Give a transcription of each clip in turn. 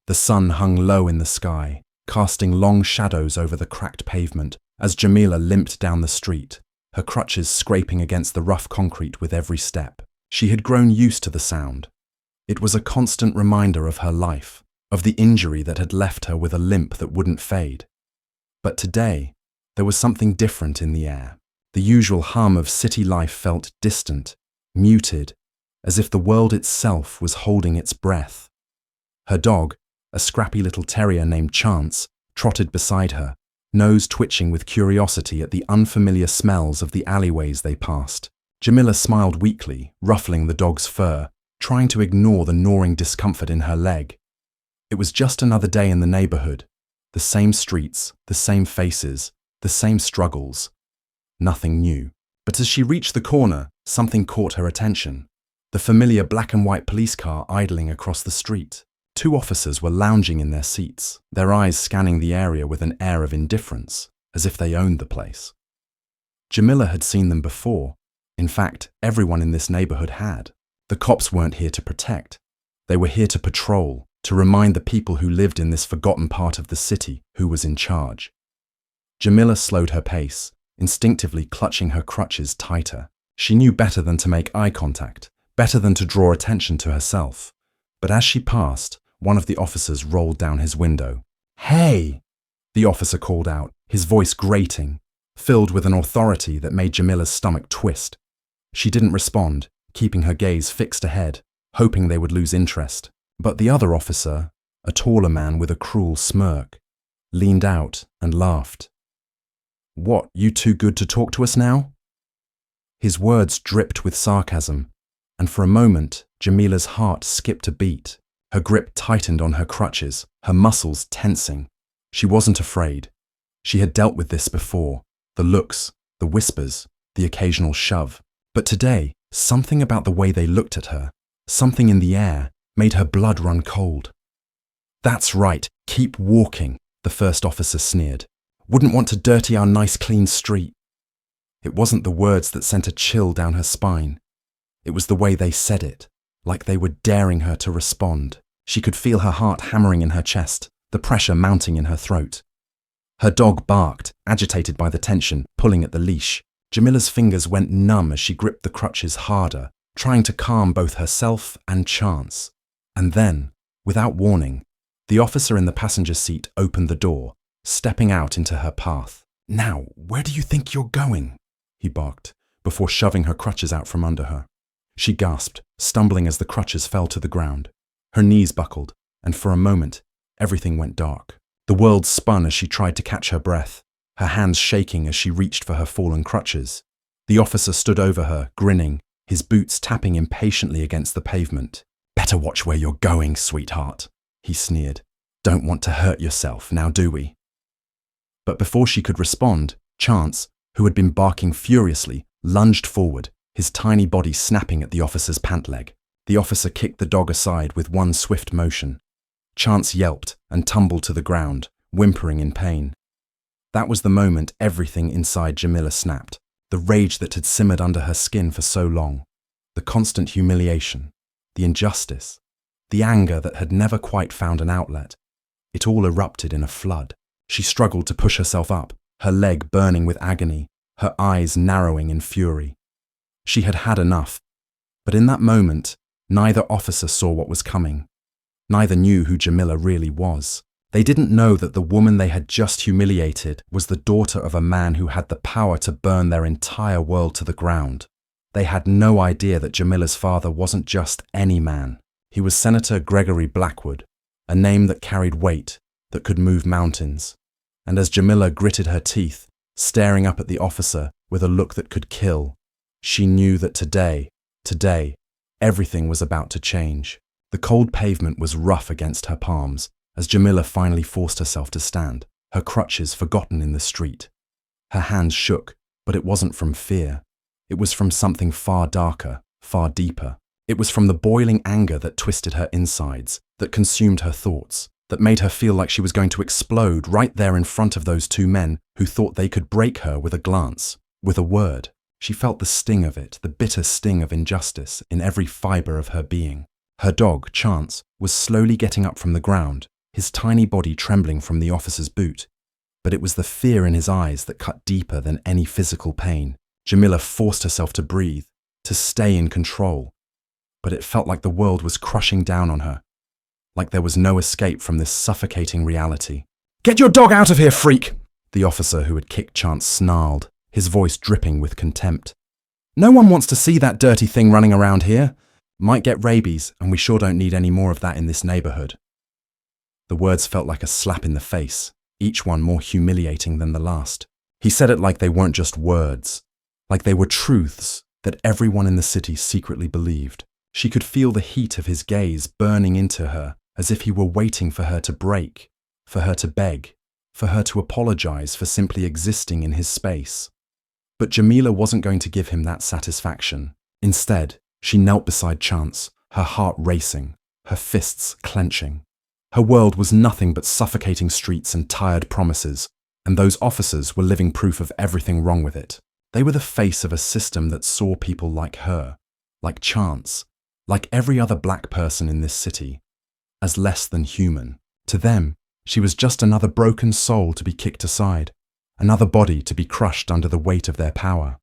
The sun hung low in the sky, casting long shadows over the cracked pavement as Jamila limped down the street, her crutches scraping against the rough concrete with every step. She had grown used to the sound. It was a constant reminder of her life, of the injury that had left her with a limp that wouldn't fade. But today, there was something different in the air. The usual hum of city life felt distant, muted, as if the world itself was holding its breath. Her dog, a scrappy little terrier named Chance, trotted beside her, nose twitching with curiosity at the unfamiliar smells of the alleyways they passed. Jamila smiled weakly, ruffling the dog's fur, trying to ignore the gnawing discomfort in her leg. It was just another day in the neighborhood. The same streets, the same faces, the same struggles. Nothing new. But as she reached the corner, something caught her attention. The familiar black and white police car idling across the street. 2 officers were lounging in their seats, their eyes scanning the area with an air of indifference, as if they owned the place. Jamila had seen them before. In fact, everyone in this neighborhood had. The cops weren't here to protect. They were here to patrol, to remind the people who lived in this forgotten part of the city who was in charge. Jamila slowed her pace, instinctively clutching her crutches tighter. She knew better than to make eye contact, better than to draw attention to herself. But as she passed, one of the officers rolled down his window. "Hey!" the officer called out, his voice grating, filled with an authority that made Jamila's stomach twist. She didn't respond, keeping her gaze fixed ahead, hoping they would lose interest. But the other officer, a taller man with a cruel smirk, leaned out and laughed. "What, you too good to talk to us now?" His words dripped with sarcasm, and for a moment, Jamila's heart skipped a beat. Her grip tightened on her crutches, her muscles tensing. She wasn't afraid. She had dealt with this before, the looks, the whispers, the occasional shove. But today, something about the way they looked at her, something in the air, made her blood run cold. "That's right, keep walking," the first officer sneered. "Wouldn't want to dirty our nice clean street." It wasn't the words that sent a chill down her spine. It was the way they said it, like they were daring her to respond. She could feel her heart hammering in her chest, the pressure mounting in her throat. Her dog barked, agitated by the tension, pulling at the leash. Jamila's fingers went numb as she gripped the crutches harder, trying to calm both herself and Chance. And then, without warning, the officer in the passenger seat opened the door, stepping out into her path. "Now, where do you think you're going?" he barked, before shoving her crutches out from under her. She gasped, stumbling as the crutches fell to the ground. Her knees buckled, and for a moment, everything went dark. The world spun as she tried to catch her breath, her hands shaking as she reached for her fallen crutches. The officer stood over her, grinning, his boots tapping impatiently against the pavement. "Better watch where you're going, sweetheart," he sneered. "Don't want to hurt yourself, now do we?" But before she could respond, Chance, who had been barking furiously, lunged forward, his tiny body snapping at the officer's pant leg. The officer kicked the dog aside with one swift motion. Chance yelped and tumbled to the ground, whimpering in pain. That was the moment everything inside Jamila snapped, the rage that had simmered under her skin for so long, the constant humiliation, the injustice, the anger that had never quite found an outlet. It all erupted in a flood. She struggled to push herself up, her leg burning with agony, her eyes narrowing in fury. She had had enough, but in that moment, neither officer saw what was coming. Neither knew who Jamila really was. They didn't know that the woman they had just humiliated was the daughter of a man who had the power to burn their entire world to the ground. They had no idea that Jamila's father wasn't just any man. He was Senator Gregory Blackwood, a name that carried weight, that could move mountains. And as Jamila gritted her teeth, staring up at the officer with a look that could kill, she knew that today, everything was about to change. The cold pavement was rough against her palms as Jamila finally forced herself to stand, her crutches forgotten in the street. Her hands shook, but it wasn't from fear. It was from something far darker, far deeper. It was from the boiling anger that twisted her insides, that consumed her thoughts, that made her feel like she was going to explode right there in front of those 2 men who thought they could break her with a glance, with a word. She felt the sting of it, the bitter sting of injustice in every fibre of her being. Her dog, Chance, was slowly getting up from the ground, his tiny body trembling from the officer's boot. But it was the fear in his eyes that cut deeper than any physical pain. Jamila forced herself to breathe, to stay in control. But it felt like the world was crushing down on her, like there was no escape from this suffocating reality. "Get your dog out of here, freak!" The officer who had kicked Chance snarled, his voice dripping with contempt. "No one wants to see that dirty thing running around here. Might get rabies, and we sure don't need any more of that in this neighborhood." The words felt like a slap in the face, each one more humiliating than the last. He said it like they weren't just words, like they were truths that everyone in the city secretly believed. She could feel the heat of his gaze burning into her, as if he were waiting for her to break, for her to beg, for her to apologize for simply existing in his space. But Jamila wasn't going to give him that satisfaction. Instead, she knelt beside Chance, her heart racing, her fists clenching. Her world was nothing but suffocating streets and tired promises, and those officers were living proof of everything wrong with it. They were the face of a system that saw people like her, like Chance, like every other black person in this city, as less than human. To them, she was just another broken soul to be kicked aside, another body to be crushed under the weight of their power.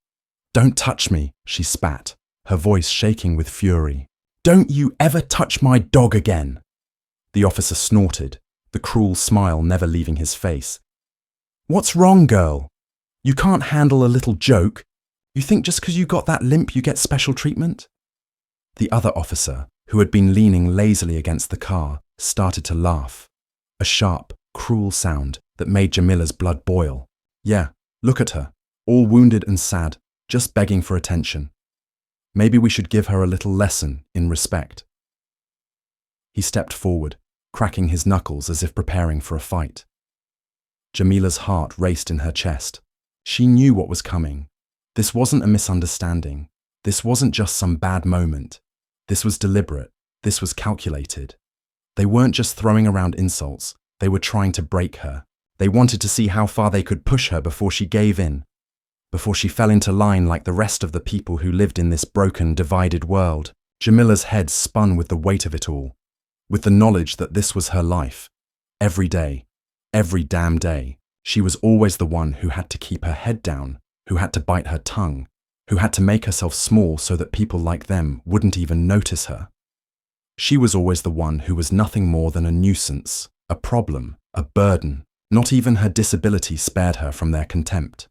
"Don't touch me," she spat, her voice shaking with fury. "Don't you ever touch my dog again!" The officer snorted, the cruel smile never leaving his face. "What's wrong, girl? You can't handle a little joke? You think just because you got that limp you get special treatment?" The other officer, who had been leaning lazily against the car, started to laugh. A sharp, cruel sound that made Jamila's blood boil. Yeah, look at her, all wounded and sad, just begging for attention. Maybe we should give her a little lesson in respect. He stepped forward, cracking his knuckles as if preparing for a fight. Jamila's heart raced in her chest. She knew what was coming. This wasn't a misunderstanding. This wasn't just some bad moment. This was deliberate. This was calculated. They weren't just throwing around insults. They were trying to break her. They wanted to see how far they could push her before she gave in, before she fell into line like the rest of the people who lived in this broken, divided world. Jamila's head spun with the weight of it all, with the knowledge that this was her life. Every day, every damn day, she was always the one who had to keep her head down, who had to bite her tongue, who had to make herself small so that people like them wouldn't even notice her. She was always the one who was nothing more than a nuisance, a problem, a burden. Not even her disability spared her from their contempt.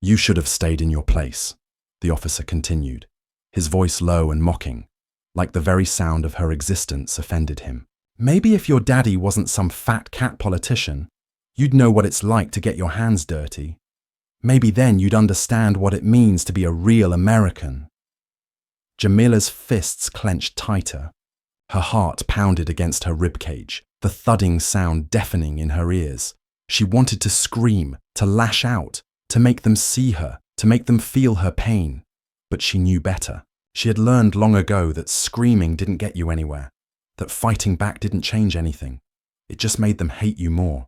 "You should have stayed in your place," the officer continued, his voice low and mocking, like the very sound of her existence offended him. "Maybe if your daddy wasn't some fat cat politician, you'd know what it's like to get your hands dirty. Maybe then you'd understand what it means to be a real American." Jamila's fists clenched tighter. Her heart pounded against her ribcage, the thudding sound deafening in her ears. She wanted to scream, to lash out, to make them see her, to make them feel her pain. But she knew better. She had learned long ago that screaming didn't get you anywhere, that fighting back didn't change anything. It just made them hate you more,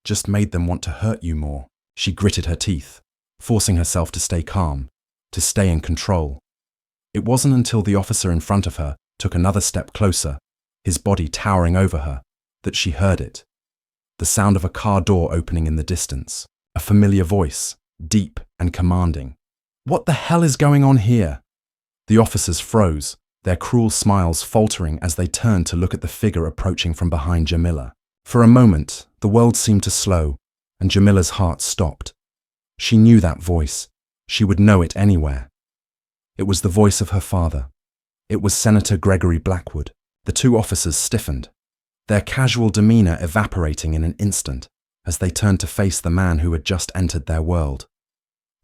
just made them want to hurt you more. She gritted her teeth, forcing herself to stay calm, to stay in control. It wasn't until the officer in front of her took another step closer, his body towering over her, that she heard it. The sound of a car door opening in the distance, a familiar voice, deep and commanding. "What the hell is going on here?" The officers froze, their cruel smiles faltering as they turned to look at the figure approaching from behind Jamila. For a moment, the world seemed to slow, and Jamila's heart stopped. She knew that voice. She would know it anywhere. It was the voice of her father. It was Senator Gregory Blackwood. The two officers stiffened, their casual demeanor evaporating in an instant as they turned to face the man who had just entered their world.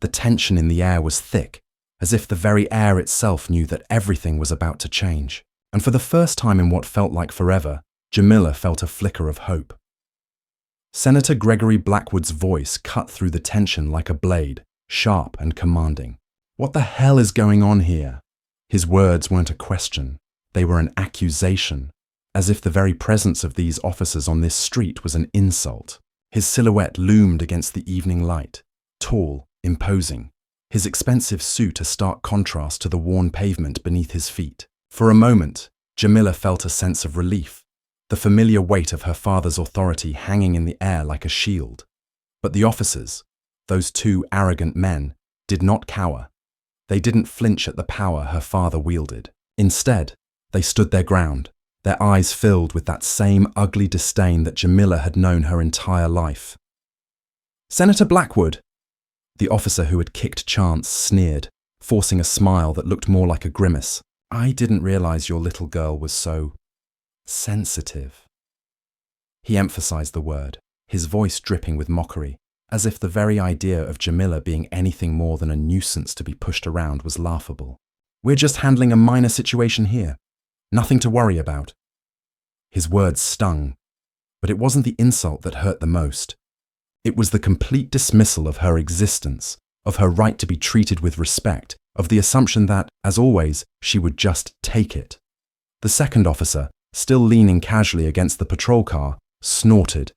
The tension in the air was thick, as if the very air itself knew that everything was about to change. And for the first time in what felt like forever, Jamila felt a flicker of hope. Senator Gregory Blackwood's voice cut through the tension like a blade, sharp and commanding. "What the hell is going on here?" His words weren't a question. They were an accusation, as if the very presence of these officers on this street was an insult. His silhouette loomed against the evening light, tall, imposing, his expensive suit a stark contrast to the worn pavement beneath his feet. For a moment, Jamila felt a sense of relief. the familiar weight of her father's authority hanging in the air like a shield. But the officers, those two arrogant men, did not cower. They didn't flinch at the power her father wielded. Instead, they stood their ground, their eyes filled with that same ugly disdain that Jamila had known her entire life. "Senator Blackwood!" The officer who had kicked Chance sneered, forcing a smile that looked more like a grimace. "I didn't realize your little girl was so sensitive." He emphasized the word, his voice dripping with mockery, as if the very idea of Jamila being anything more than a nuisance to be pushed around was laughable. "We're just handling a minor situation here. Nothing to worry about." His words stung, but it wasn't the insult that hurt the most. It was the complete dismissal of her existence, of her right to be treated with respect, of the assumption that, as always, she would just take it. The second officer, still leaning casually against the patrol car, snorted.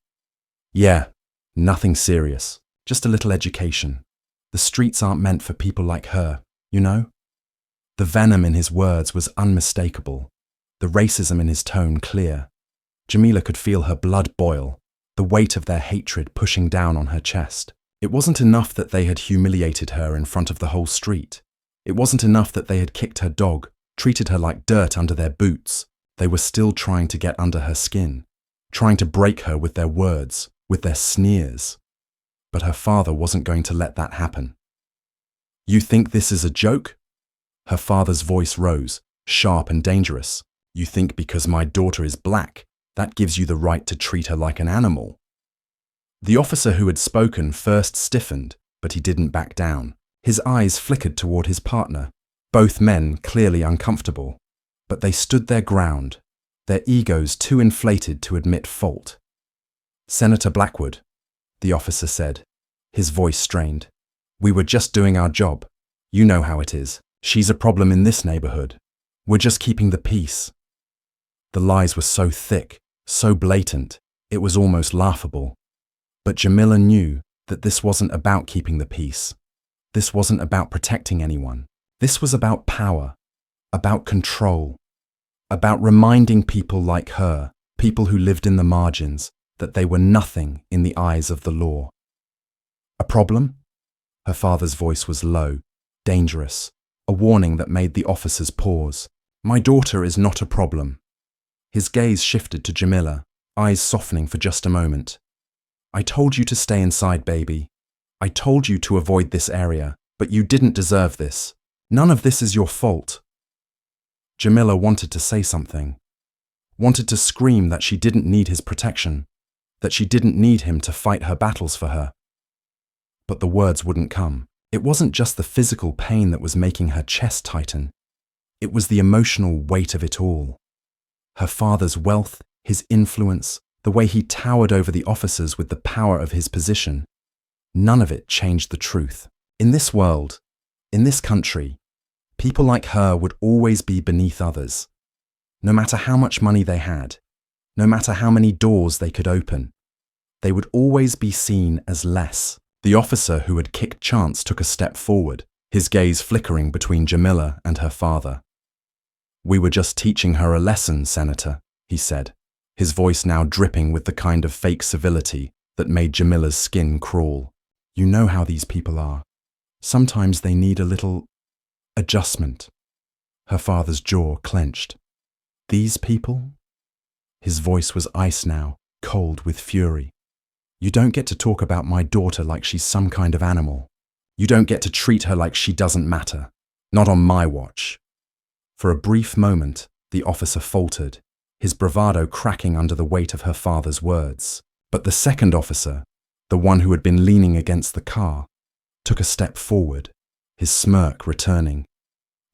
"Yeah, nothing serious, just a little education. The streets aren't meant for people like her, you know?" The venom in his words was unmistakable, the racism in his tone clear. Jamila could feel her blood boil, the weight of their hatred pushing down on her chest. It wasn't enough that they had humiliated her in front of the whole street. It wasn't enough that they had kicked her dog, treated her like dirt under their boots. They were still trying to get under her skin, trying to break her with their words, with their sneers. But her father wasn't going to let that happen. "You think this is a joke?" Her father's voice rose, sharp and dangerous. "You think because my daughter is black, that gives you the right to treat her like an animal?" The officer who had spoken first stiffened, but he didn't back down. His eyes flickered toward his partner, both men clearly uncomfortable. But they stood their ground, their egos too inflated to admit fault. "Senator Blackwood," the officer said, his voice strained, "we were just doing our job. You know how it is. She's a problem in this neighborhood. We're just keeping the peace." The lies were so thick, so blatant, it was almost laughable. But Jamila knew that this wasn't about keeping the peace. This wasn't about protecting anyone. This was about power, about control, about reminding people like her, people who lived in the margins, that they were nothing in the eyes of the law. "A problem?" Her father's voice was low, dangerous, a warning that made the officers pause. "My daughter is not a problem." His gaze shifted to Jamila, eyes softening for just a moment. "I told you to stay inside, baby. I told you to avoid this area, but you didn't deserve this. None of this is your fault." Jamila wanted to say something, wanted to scream that she didn't need his protection, that she didn't need him to fight her battles for her. But the words wouldn't come. It wasn't just the physical pain that was making her chest tighten. It was the emotional weight of it all. Her father's wealth, his influence, the way he towered over the officers with the power of his position. None of it changed the truth. In this world, in this country, people like her would always be beneath others. No matter how much money they had, no matter how many doors they could open, they would always be seen as less. The officer who had kicked Chance took a step forward, his gaze flickering between Jamila and her father. "We were just teaching her a lesson, Senator," he said, his voice now dripping with the kind of fake civility that made Jamila's skin crawl. "You know how these people are. Sometimes they need a little adjustment." Her father's jaw clenched. "These people?" His voice was ice now, cold with fury. "You don't get to talk about my daughter like she's some kind of animal. You don't get to treat her like she doesn't matter. Not on my watch." For a brief moment, the officer faltered, his bravado cracking under the weight of her father's words. But the second officer, the one who had been leaning against the car, took a step forward, his smirk returning.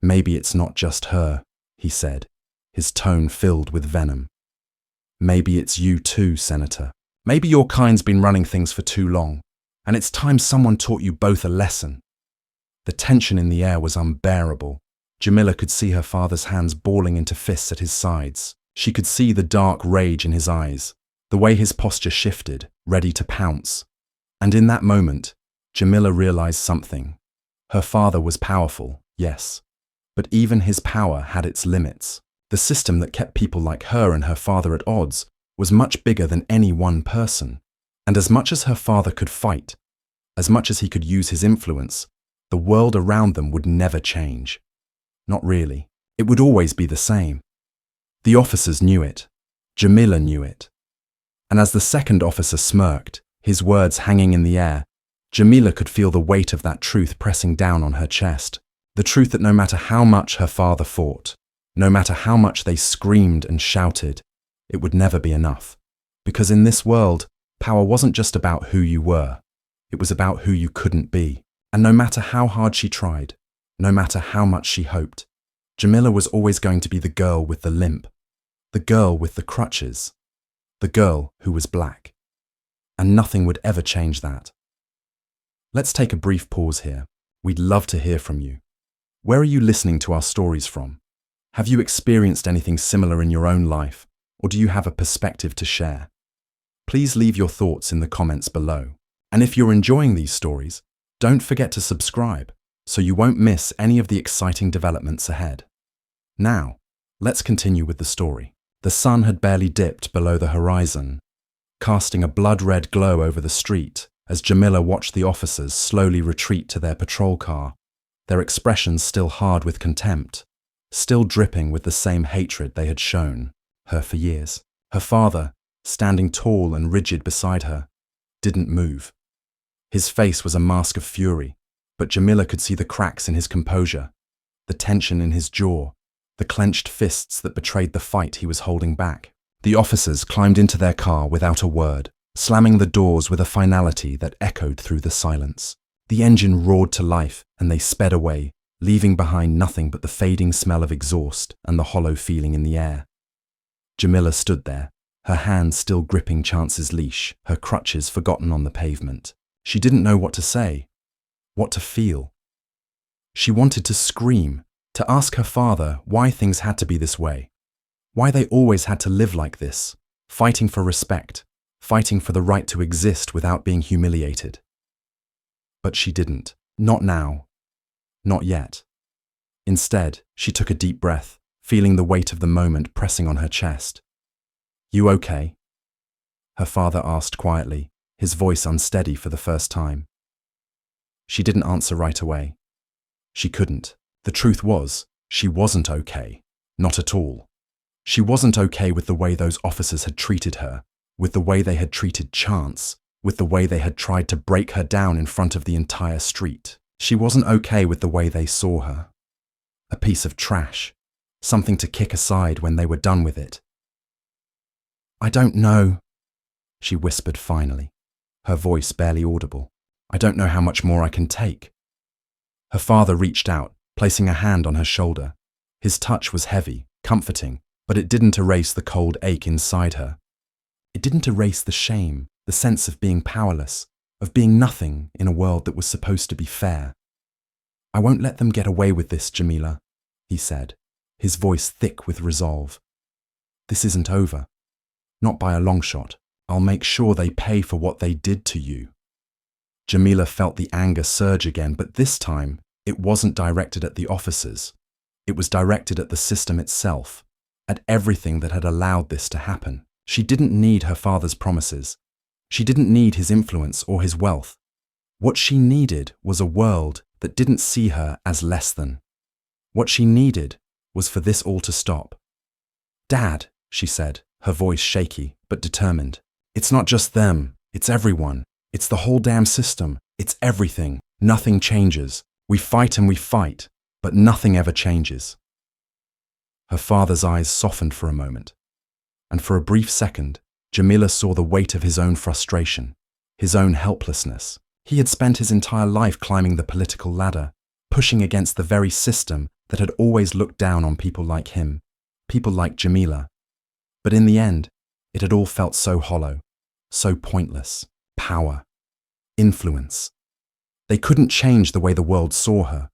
"Maybe it's not just her," he said, his tone filled with venom. "Maybe it's you too, Senator. Maybe your kind's been running things for too long, and it's time someone taught you both a lesson." The tension in the air was unbearable. Jamila could see her father's hands balling into fists at his sides. She could see the dark rage in his eyes, the way his posture shifted, ready to pounce. And in that moment, Jamila realized something. Her father was powerful, yes, but even his power had its limits. The system that kept people like her and her father at odds was much bigger than any one person. And as much as her father could fight, as much as he could use his influence, the world around them would never change. Not really. It would always be the same. The officers knew it. Jamila knew it. And as the second officer smirked, his words hanging in the air, Jamila could feel the weight of that truth pressing down on her chest. The truth that no matter how much her father fought, no matter how much they screamed and shouted, it would never be enough. Because in this world, power wasn't just about who you were. It was about who you couldn't be. And no matter how hard she tried, no matter how much she hoped, Jamila was always going to be the girl with the limp, the girl with the crutches, the girl who was black. And nothing would ever change that. Let's take a brief pause here. We'd love to hear from you. Where are you listening to our stories from? Have you experienced anything similar in your own life, or do you have a perspective to share? Please leave your thoughts in the comments below. And if you're enjoying these stories, don't forget to subscribe so you won't miss any of the exciting developments ahead. Now, let's continue with the story. The sun had barely dipped below the horizon, casting a blood-red glow over the street as Jamila watched the officers slowly retreat to their patrol car, their expressions still hard with contempt, still dripping with the same hatred they had shown her for years. Her father, standing tall and rigid beside her, didn't move. His face was a mask of fury, but Jamila could see the cracks in his composure, the tension in his jaw, the clenched fists that betrayed the fight he was holding back. The officers climbed into their car without a word, slamming the doors with a finality that echoed through the silence. The engine roared to life and they sped away, leaving behind nothing but the fading smell of exhaust and the hollow feeling in the air. Jamila stood there, her hands still gripping Chance's leash, her crutches forgotten on the pavement. She didn't know what to say, what to feel. She wanted to scream, to ask her father why things had to be this way, why they always had to live like this, fighting for respect, fighting for the right to exist without being humiliated. But she didn't. Not now. Not yet. Instead, she took a deep breath, feeling the weight of the moment pressing on her chest. "You okay?" her father asked quietly, his voice unsteady for the first time. She didn't answer right away. She couldn't. The truth was, she wasn't okay. Not at all. She wasn't okay with the way those officers had treated her, with the way they had treated Chance, with the way they had tried to break her down in front of the entire street. She wasn't okay with the way they saw her. A piece of trash, something to kick aside when they were done with it. "I don't know," she whispered finally, her voice barely audible. "I don't know how much more I can take." Her father reached out, placing a hand on her shoulder. His touch was heavy, comforting, but it didn't erase the cold ache inside her. It didn't erase the shame, the sense of being powerless, of being nothing in a world that was supposed to be fair. "I won't let them get away with this, Jamila," he said, his voice thick with resolve. "This isn't over. Not by a long shot. I'll make sure they pay for what they did to you." Jamila felt the anger surge again, but this time it wasn't directed at the officers. It was directed at the system itself, at everything that had allowed this to happen. She didn't need her father's promises. She didn't need his influence or his wealth. What she needed was a world that didn't see her as less than. What she needed was for this all to stop. "Dad," she said, her voice shaky but determined. "It's not just them, it's everyone. It's the whole damn system. It's everything. Nothing changes. We fight and we fight, but nothing ever changes." Her father's eyes softened for a moment, and for a brief second, Jamila saw the weight of his own frustration, his own helplessness. He had spent his entire life climbing the political ladder, pushing against the very system that had always looked down on people like him, people like Jamila. But in the end, it had all felt so hollow, so pointless. Power. Influence. They couldn't change the way the world saw her.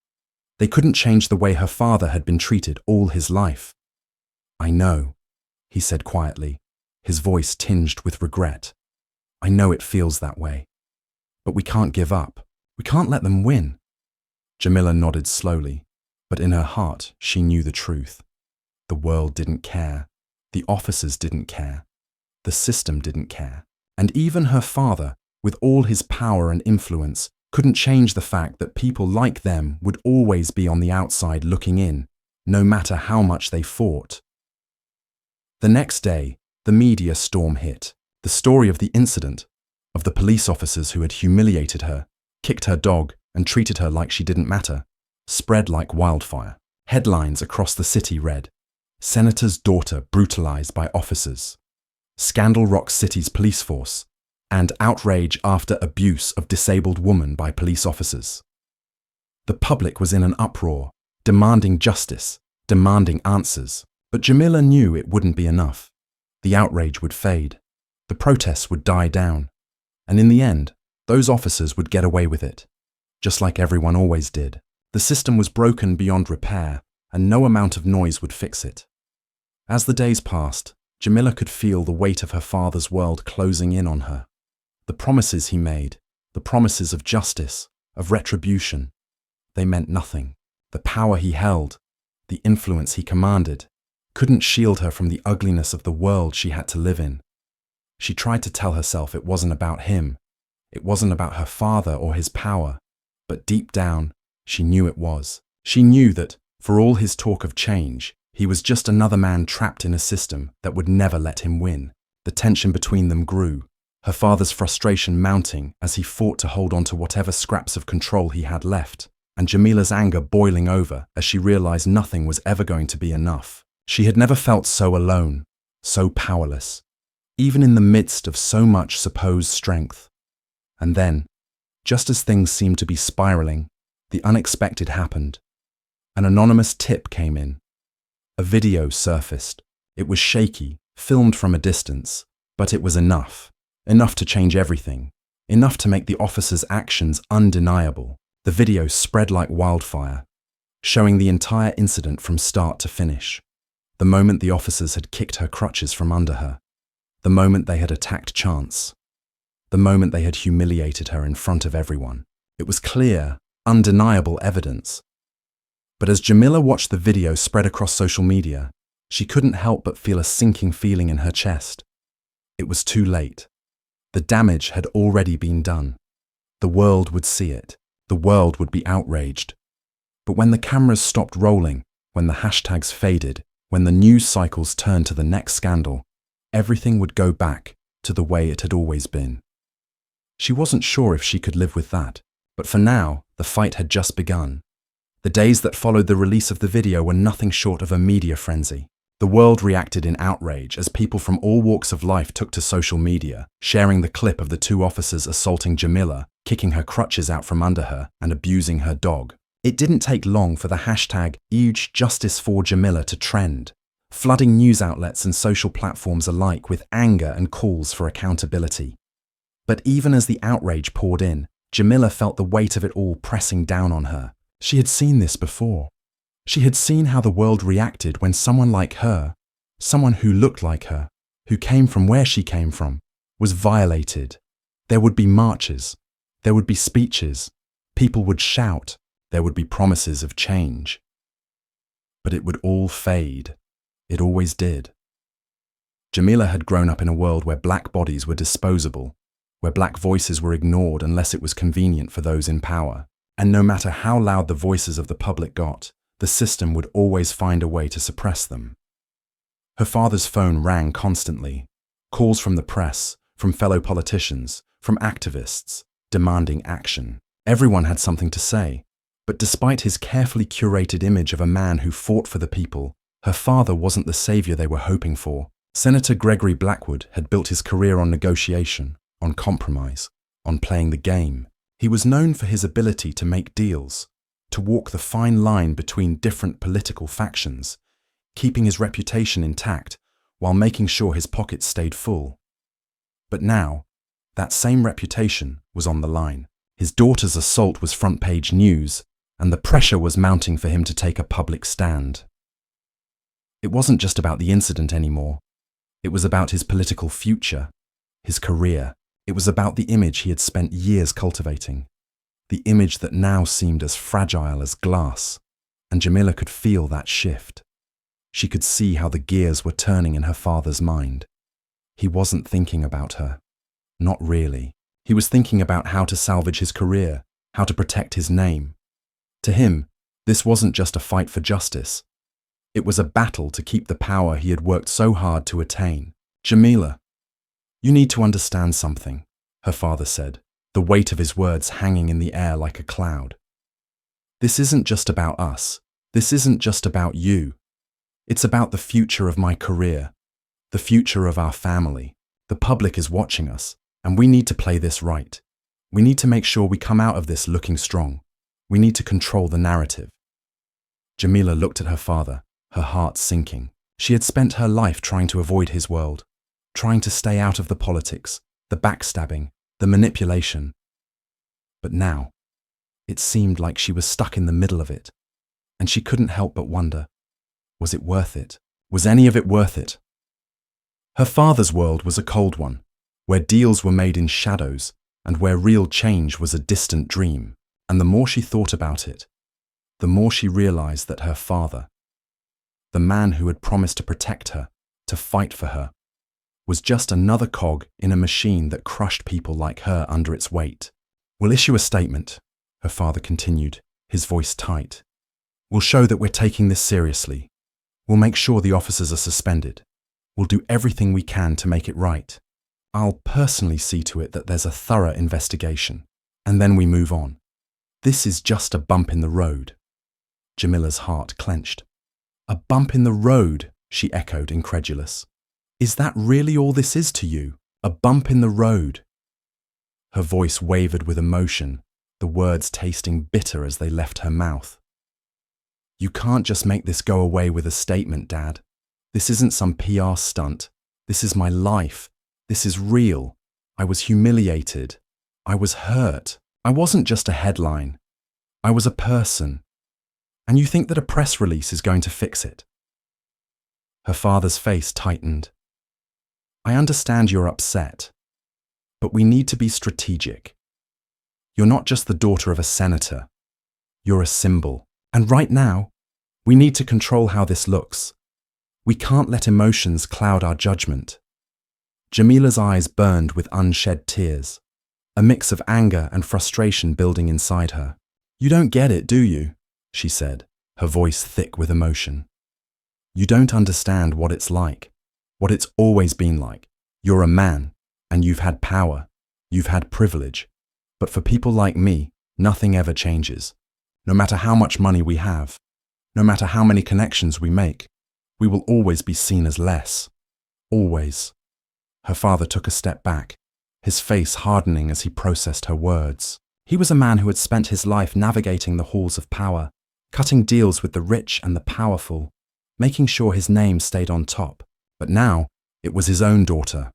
They couldn't change the way her father had been treated all his life. "I know," he said quietly, his voice tinged with regret. "I know it feels that way. But we can't give up. We can't let them win." Jamila nodded slowly, but in her heart she knew the truth. The world didn't care. The officers didn't care. The system didn't care. And even her father, with all his power and influence, couldn't change the fact that people like them would always be on the outside looking in, no matter how much they fought. The next day, the media storm hit. The story of the incident, of the police officers who had humiliated her, kicked her dog, and treated her like she didn't matter, spread like wildfire. Headlines across the city read, "Senator's daughter brutalized by officers," "Scandal rocks city's police force," and "Outrage after abuse of disabled woman by police officers." The public was in an uproar, demanding justice, demanding answers. But Jamila knew it wouldn't be enough. The outrage would fade. The protests would die down. And in the end, those officers would get away with it, just like everyone always did. The system was broken beyond repair, and no amount of noise would fix it. As the days passed, Jamila could feel the weight of her father's world closing in on her. The promises he made, the promises of justice, of retribution, they meant nothing. The power he held, the influence he commanded, couldn't shield her from the ugliness of the world she had to live in. She tried to tell herself it wasn't about him, it wasn't about her father or his power, but deep down, she knew it was. She knew that, for all his talk of change, he was just another man trapped in a system that would never let him win. The tension between them grew, her father's frustration mounting as he fought to hold on to whatever scraps of control he had left, and Jamila's anger boiling over as she realized nothing was ever going to be enough. She had never felt so alone, so powerless, even in the midst of so much supposed strength. And then, just as things seemed to be spiraling, the unexpected happened. An anonymous tip came in. A video surfaced. It was shaky, filmed from a distance, but it was enough. Enough to change everything. Enough to make the officers' actions undeniable. The video spread like wildfire, showing the entire incident from start to finish. The moment the officers had kicked her crutches from under her. The moment they had attacked Chance. The moment they had humiliated her in front of everyone. It was clear, undeniable evidence. But as Jamila watched the video spread across social media, she couldn't help but feel a sinking feeling in her chest. It was too late. The damage had already been done. The world would see it. The world would be outraged. But when the cameras stopped rolling, when the hashtags faded, when the news cycles turned to the next scandal, everything would go back to the way it had always been. She wasn't sure if she could live with that, but for now, the fight had just begun. The days that followed the release of the video were nothing short of a media frenzy. The world reacted in outrage as people from all walks of life took to social media, sharing the clip of the two officers assaulting Jamila, kicking her crutches out from under her, and abusing her dog. It didn't take long for the hashtag #HugeJusticeForJamila to trend, flooding news outlets and social platforms alike with anger and calls for accountability. But even as the outrage poured in, Jamila felt the weight of it all pressing down on her. She had seen this before. She had seen how the world reacted when someone like her, someone who looked like her, who came from where she came from, was violated. There would be marches. There would be speeches. People would shout. There would be promises of change. But it would all fade. It always did. Jamila had grown up in a world where black bodies were disposable, where black voices were ignored unless it was convenient for those in power. And no matter how loud the voices of the public got, the system would always find a way to suppress them. Her father's phone rang constantly. Calls from the press, from fellow politicians, from activists, demanding action. Everyone had something to say. But despite his carefully curated image of a man who fought for the people, her father wasn't the savior they were hoping for. Senator Gregory Blackwood had built his career on negotiation, on compromise, on playing the game. He was known for his ability to make deals, to walk the fine line between different political factions, keeping his reputation intact while making sure his pockets stayed full. But now, that same reputation was on the line. His daughter's assault was front-page news, and the pressure was mounting for him to take a public stand. It wasn't just about the incident anymore. It was about his political future, his career. It was about the image he had spent years cultivating, the image that now seemed as fragile as glass, and Jamila could feel that shift. She could see how the gears were turning in her father's mind. He wasn't thinking about her. Not really. He was thinking about how to salvage his career, how to protect his name. To him, this wasn't just a fight for justice. It was a battle to keep the power he had worked so hard to attain. Jamila, you need to understand something, her father said, the weight of his words hanging in the air like a cloud. This isn't just about us. This isn't just about you. It's about the future of my career, the future of our family. The public is watching us, and we need to play this right. We need to make sure we come out of this looking strong. We need to control the narrative. Jamila looked at her father, her heart sinking. She had spent her life trying to avoid his world, trying to stay out of the politics, the backstabbing, the manipulation. But now, it seemed like she was stuck in the middle of it, and she couldn't help but wonder, was it worth it? Was any of it worth it? Her father's world was a cold one, where deals were made in shadows and where real change was a distant dream. And the more she thought about it, the more she realized that her father, the man who had promised to protect her, to fight for her, was just another cog in a machine that crushed people like her under its weight. "We'll issue a statement," her father continued, his voice tight. "We'll show that we're taking this seriously. We'll make sure the officers are suspended. We'll do everything we can to make it right. I'll personally see to it that there's a thorough investigation, and then we move on. This is just a bump in the road." Jamila's heart clenched. "A bump in the road," she echoed, incredulous. "Is that really all this is to you? A bump in the road?" Her voice wavered with emotion, the words tasting bitter as they left her mouth. "You can't just make this go away with a statement, Dad. This isn't some PR stunt. This is my life. This is real. I was humiliated. I was hurt. I wasn't just a headline. I was a person. And you think that a press release is going to fix it?" Her father's face tightened. "I understand you're upset, but we need to be strategic. You're not just the daughter of a senator. You're a symbol. And right now, we need to control how this looks. We can't let emotions cloud our judgment." Jamila's eyes burned with unshed tears, a mix of anger and frustration building inside her. "You don't get it, do you?" she said, her voice thick with emotion. "You don't understand what it's like, what it's always been like. You're a man, and you've had power, you've had privilege. But for people like me, nothing ever changes. No matter how much money we have, no matter how many connections we make, we will always be seen as less. Always." Her father took a step back, his face hardening as he processed her words. He was a man who had spent his life navigating the halls of power, cutting deals with the rich and the powerful, making sure his name stayed on top. But now, it was his own daughter,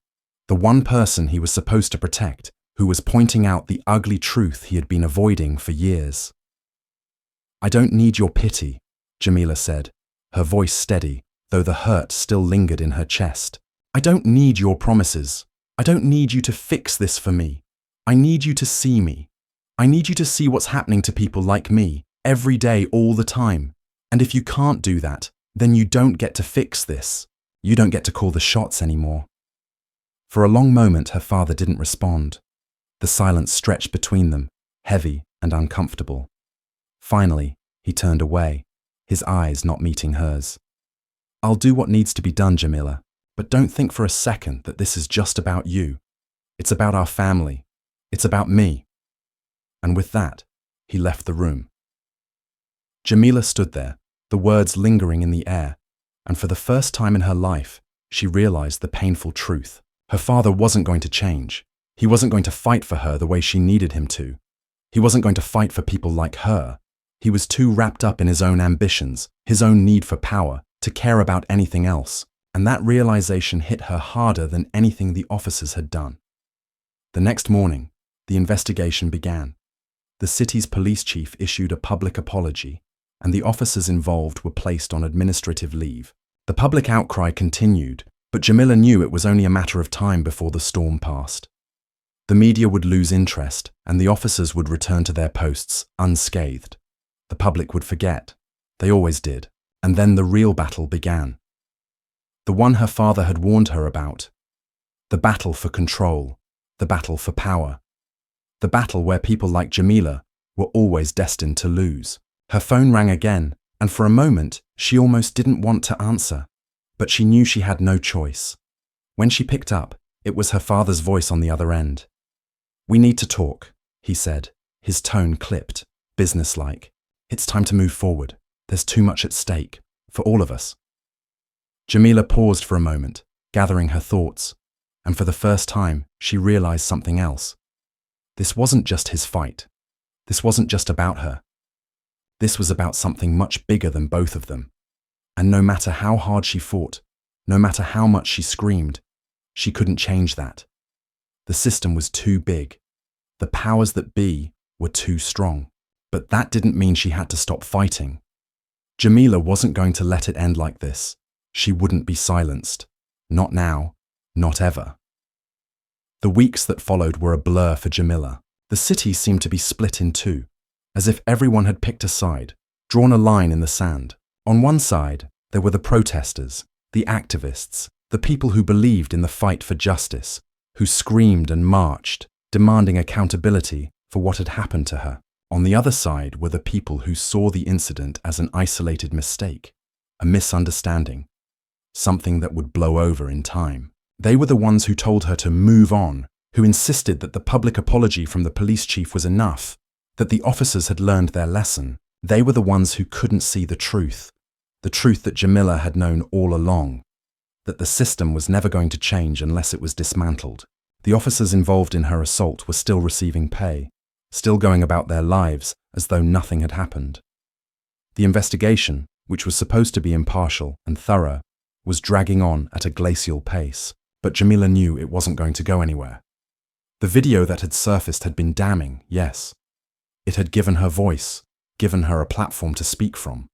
the one person he was supposed to protect, who was pointing out the ugly truth he had been avoiding for years. "I don't need your pity," Jamila said, her voice steady, though the hurt still lingered in her chest. "I don't need your promises. I don't need you to fix this for me. I need you to see me. I need you to see what's happening to people like me, every day, all the time. And if you can't do that, then you don't get to fix this. You don't get to call the shots anymore." For a long moment, her father didn't respond. The silence stretched between them, heavy and uncomfortable. Finally, he turned away, his eyes not meeting hers. "I'll do what needs to be done, Jamila, but don't think for a second that this is just about you. It's about our family. It's about me." And with that, he left the room. Jamila stood there, the words lingering in the air, and for the first time in her life, she realized the painful truth. Her father wasn't going to change. He wasn't going to fight for her the way she needed him to. He wasn't going to fight for people like her. He was too wrapped up in his own ambitions, his own need for power, to care about anything else. And that realization hit her harder than anything the officers had done. The next morning, the investigation began. The city's police chief issued a public apology, and the officers involved were placed on administrative leave. The public outcry continued, but Jamila knew it was only a matter of time before the storm passed. The media would lose interest, and the officers would return to their posts unscathed. The public would forget. They always did. And then the real battle began. The one her father had warned her about. The battle for control, the battle for power. The battle where people like Jamila were always destined to lose. Her phone rang again, and for a moment, she almost didn't want to answer, but she knew she had no choice. When she picked up, it was her father's voice on the other end. "We need to talk," he said, his tone clipped, businesslike. "It's time to move forward. There's too much at stake, for all of us." Jamila paused for a moment, gathering her thoughts, and for the first time, she realized something else. This wasn't just his fight. This wasn't just about her. This was about something much bigger than both of them. And no matter how hard she fought, no matter how much she screamed, she couldn't change that. The system was too big. The powers that be were too strong. But that didn't mean she had to stop fighting. Jamila wasn't going to let it end like this. She wouldn't be silenced. Not now. Not ever. The weeks that followed were a blur for Jamila. The city seemed to be split in two, as if everyone had picked a side, drawn a line in the sand. On one side, there were the protesters, the activists, the people who believed in the fight for justice, who screamed and marched, demanding accountability for what had happened to her. On the other side were the people who saw the incident as an isolated mistake, a misunderstanding, something that would blow over in time. They were the ones who told her to move on, who insisted that the public apology from the police chief was enough, that the officers had learned their lesson. They were the ones who couldn't see the truth that Jamila had known all along, that the system was never going to change unless it was dismantled. The officers involved in her assault were still receiving pay, still going about their lives as though nothing had happened. The investigation, which was supposed to be impartial and thorough, was dragging on at a glacial pace, but Jamila knew it wasn't going to go anywhere. The video that had surfaced had been damning, yes. It had given her voice, given her a platform to speak from.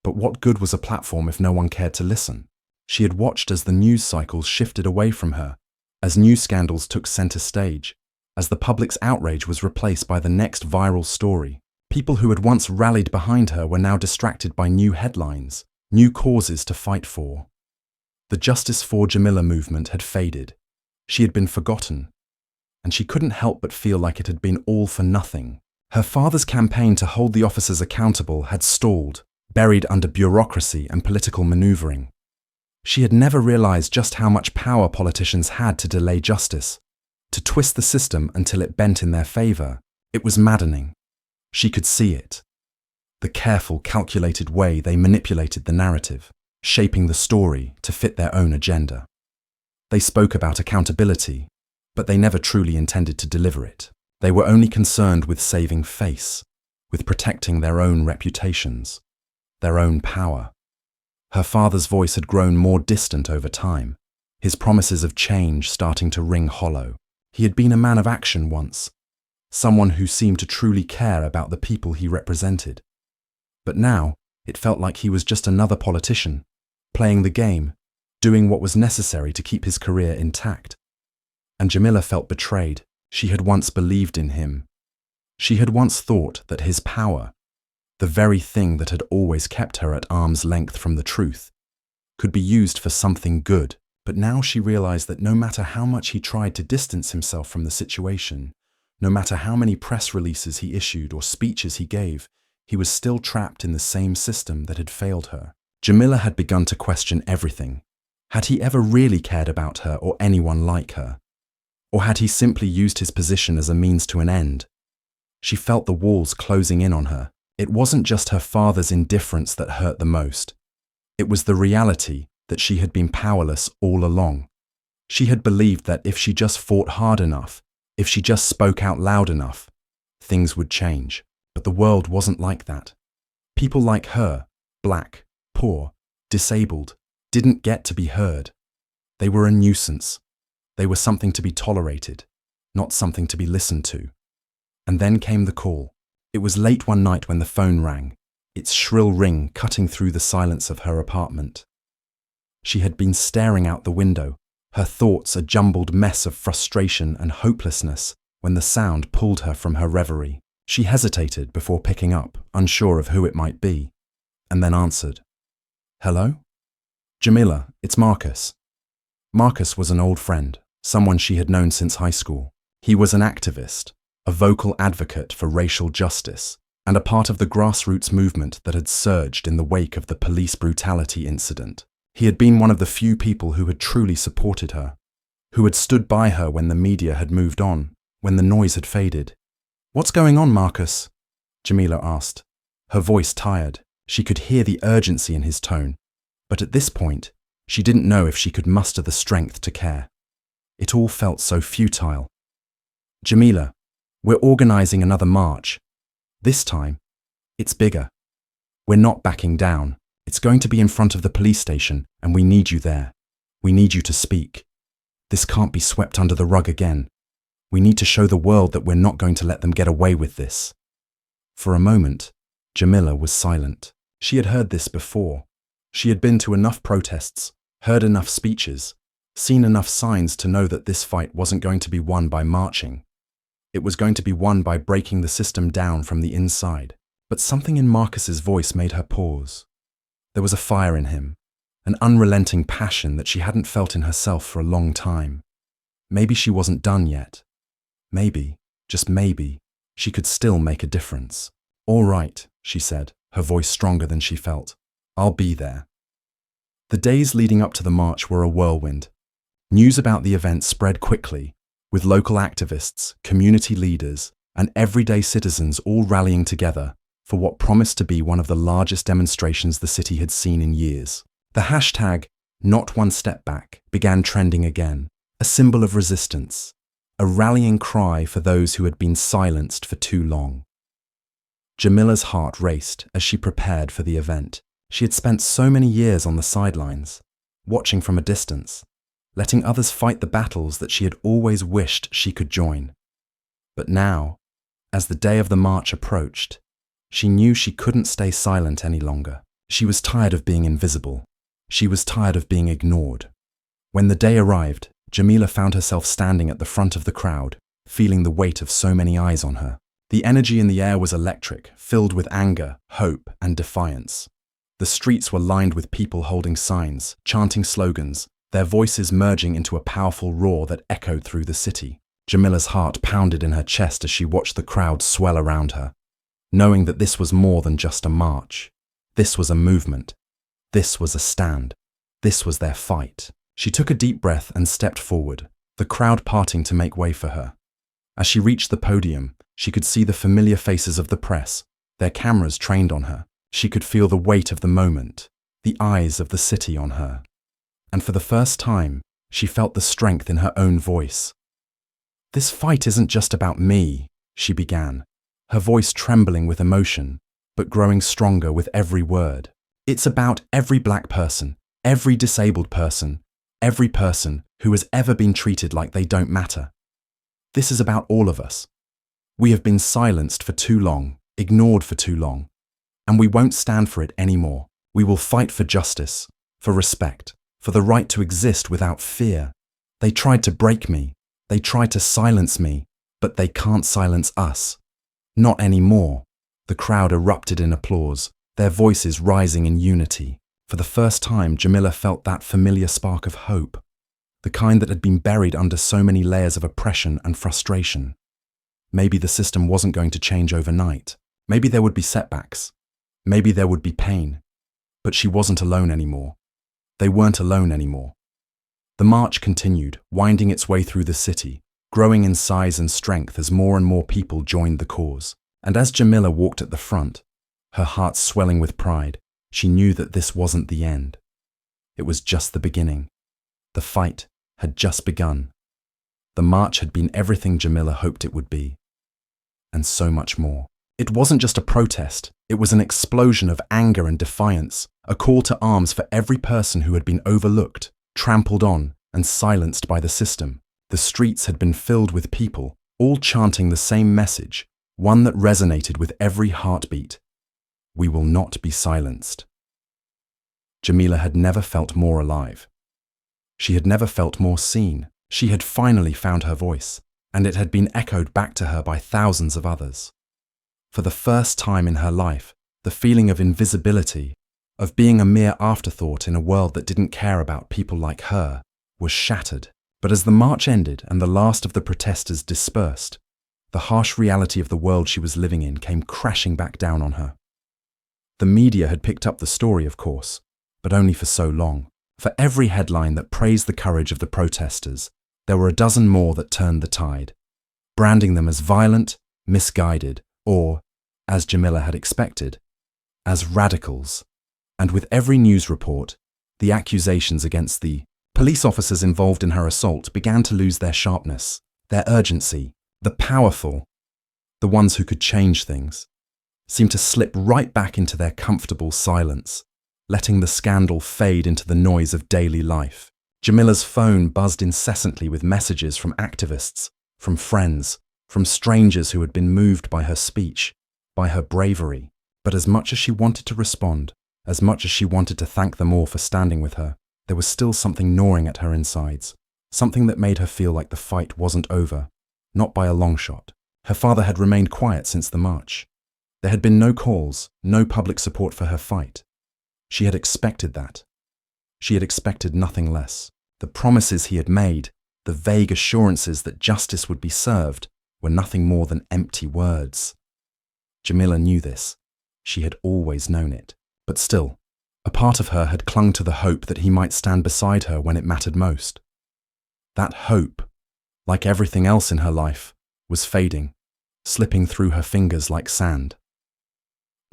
But what good was a platform if no one cared to listen? She had watched as the news cycles shifted away from her, as news scandals took center stage, as the public's outrage was replaced by the next viral story. People who had once rallied behind her were now distracted by new headlines, new causes to fight for. The Justice for Jamila movement had faded. She had been forgotten, and she couldn't help but feel like it had been all for nothing. Her father's campaign to hold the officers accountable had stalled, buried under bureaucracy and political maneuvering. She had never realized just how much power politicians had to delay justice, to twist the system until it bent in their favor. It was maddening. She could see it. The careful, calculated way they manipulated the narrative, shaping the story to fit their own agenda. They spoke about accountability, but they never truly intended to deliver it. They were only concerned with saving face, with protecting their own reputations, their own power. Her father's voice had grown more distant over time, his promises of change starting to ring hollow. He had been a man of action once, someone who seemed to truly care about the people he represented. But now, it felt like he was just another politician, playing the game, doing what was necessary to keep his career intact. And Jamila felt betrayed. She had once believed in him. She had once thought that his power, the very thing that had always kept her at arm's length from the truth, could be used for something good. But now she realized that no matter how much he tried to distance himself from the situation, no matter how many press releases he issued or speeches he gave, he was still trapped in the same system that had failed her. Jamila had begun to question everything. Had he ever really cared about her or anyone like her? Or had he simply used his position as a means to an end? She felt the walls closing in on her. It wasn't just her father's indifference that hurt the most. It was the reality that she had been powerless all along. She had believed that if she just fought hard enough, if she just spoke out loud enough, things would change. But the world wasn't like that. People like her, black, poor, disabled, didn't get to be heard. They were a nuisance. They were something to be tolerated, not something to be listened to. And then came the call. It was late one night when the phone rang, its shrill ring cutting through the silence of her apartment. She had been staring out the window, her thoughts a jumbled mess of frustration and hopelessness, when the sound pulled her from her reverie. She hesitated before picking up, unsure of who it might be, and then answered. Hello? Jamila, it's Marcus. Marcus was an old friend, someone she had known since high school. He was an activist, a vocal advocate for racial justice, and a part of the grassroots movement that had surged in the wake of the police brutality incident. He had been one of the few people who had truly supported her, who had stood by her when the media had moved on, when the noise had faded. "What's going on, Marcus?" Jamila asked, her voice tired. She could hear the urgency in his tone, but at this point, she didn't know if she could muster the strength to care. It all felt so futile. "Jamila, we're organizing another march. This time, it's bigger. We're not backing down. It's going to be in front of the police station, and we need you there. We need you to speak. This can't be swept under the rug again. We need to show the world that we're not going to let them get away with this." For a moment, Jamila was silent. She had heard this before. She had been to enough protests, heard enough speeches, seen enough signs to know that this fight wasn't going to be won by marching. It was going to be won by breaking the system down from the inside. But something in Marcus's voice made her pause. There was a fire in him, an unrelenting passion that she hadn't felt in herself for a long time. Maybe she wasn't done yet. Maybe, just maybe, she could still make a difference. "All right," she said, her voice stronger than she felt. "I'll be there." The days leading up to the march were a whirlwind. News about the event spread quickly, with local activists, community leaders, and everyday citizens all rallying together for what promised to be one of the largest demonstrations the city had seen in years. The hashtag #NotOneStepBack began trending again, a symbol of resistance, a rallying cry for those who had been silenced for too long. Jamila's heart raced as she prepared for the event. She had spent so many years on the sidelines, watching from a distance, letting others fight the battles that she had always wished she could join. But now, as the day of the march approached, she knew she couldn't stay silent any longer. She was tired of being invisible. She was tired of being ignored. When the day arrived, Jamila found herself standing at the front of the crowd, feeling the weight of so many eyes on her. The energy in the air was electric, filled with anger, hope, and defiance. The streets were lined with people holding signs, chanting slogans, their voices merging into a powerful roar that echoed through the city. Jamila's heart pounded in her chest as she watched the crowd swell around her, knowing that this was more than just a march. This was a movement. This was a stand. This was their fight. She took a deep breath and stepped forward, the crowd parting to make way for her. As she reached the podium, she could see the familiar faces of the press, their cameras trained on her. She could feel the weight of the moment, the eyes of the city on her. And for the first time, she felt the strength in her own voice. "This fight isn't just about me," she began, her voice trembling with emotion, but growing stronger with every word. "It's about every black person, every disabled person, every person who has ever been treated like they don't matter. This is about all of us. We have been silenced for too long, ignored for too long, and we won't stand for it anymore. We will fight for justice, for respect, for the right to exist without fear. They tried to break me. They tried to silence me, but they can't silence us. Not anymore." The crowd erupted in applause, their voices rising in unity. For the first time, Jamila felt that familiar spark of hope, the kind that had been buried under so many layers of oppression and frustration. Maybe the system wasn't going to change overnight. Maybe there would be setbacks. Maybe there would be pain. But she wasn't alone anymore. They weren't alone anymore. The march continued, winding its way through the city, growing in size and strength as more and more people joined the cause. And as Jamila walked at the front, her heart swelling with pride, she knew that this wasn't the end. It was just the beginning. The fight had just begun. The march had been everything Jamila hoped it would be, and so much more. It wasn't just a protest, it was an explosion of anger and defiance, a call to arms for every person who had been overlooked, trampled on, and silenced by the system. The streets had been filled with people, all chanting the same message, one that resonated with every heartbeat. We will not be silenced. Jamila had never felt more alive. She had never felt more seen. She had finally found her voice, and it had been echoed back to her by thousands of others. For the first time in her life, the feeling of invisibility, of being a mere afterthought in a world that didn't care about people like her, was shattered. But as the march ended and the last of the protesters dispersed, the harsh reality of the world she was living in came crashing back down on her. The media had picked up the story, of course, but only for so long. For every headline that praised the courage of the protesters, there were a dozen more that turned the tide, branding them as violent, misguided, or, as Jamila had expected, as radicals. And with every news report, the accusations against the police officers involved in her assault began to lose their sharpness, their urgency. The powerful, the ones who could change things, seemed to slip right back into their comfortable silence, letting the scandal fade into the noise of daily life. Jamila's phone buzzed incessantly with messages from activists, from friends, from strangers who had been moved by her speech, by her bravery. But as much as she wanted to respond, as much as she wanted to thank them all for standing with her, there was still something gnawing at her insides, something that made her feel like the fight wasn't over, not by a long shot. Her father had remained quiet since the march. There had been no calls, no public support for her fight. She had expected that. She had expected nothing less. The promises he had made, the vague assurances that justice would be served, were nothing more than empty words. Jamila knew this. She had always known it. But still, a part of her had clung to the hope that he might stand beside her when it mattered most. That hope, like everything else in her life, was fading, slipping through her fingers like sand.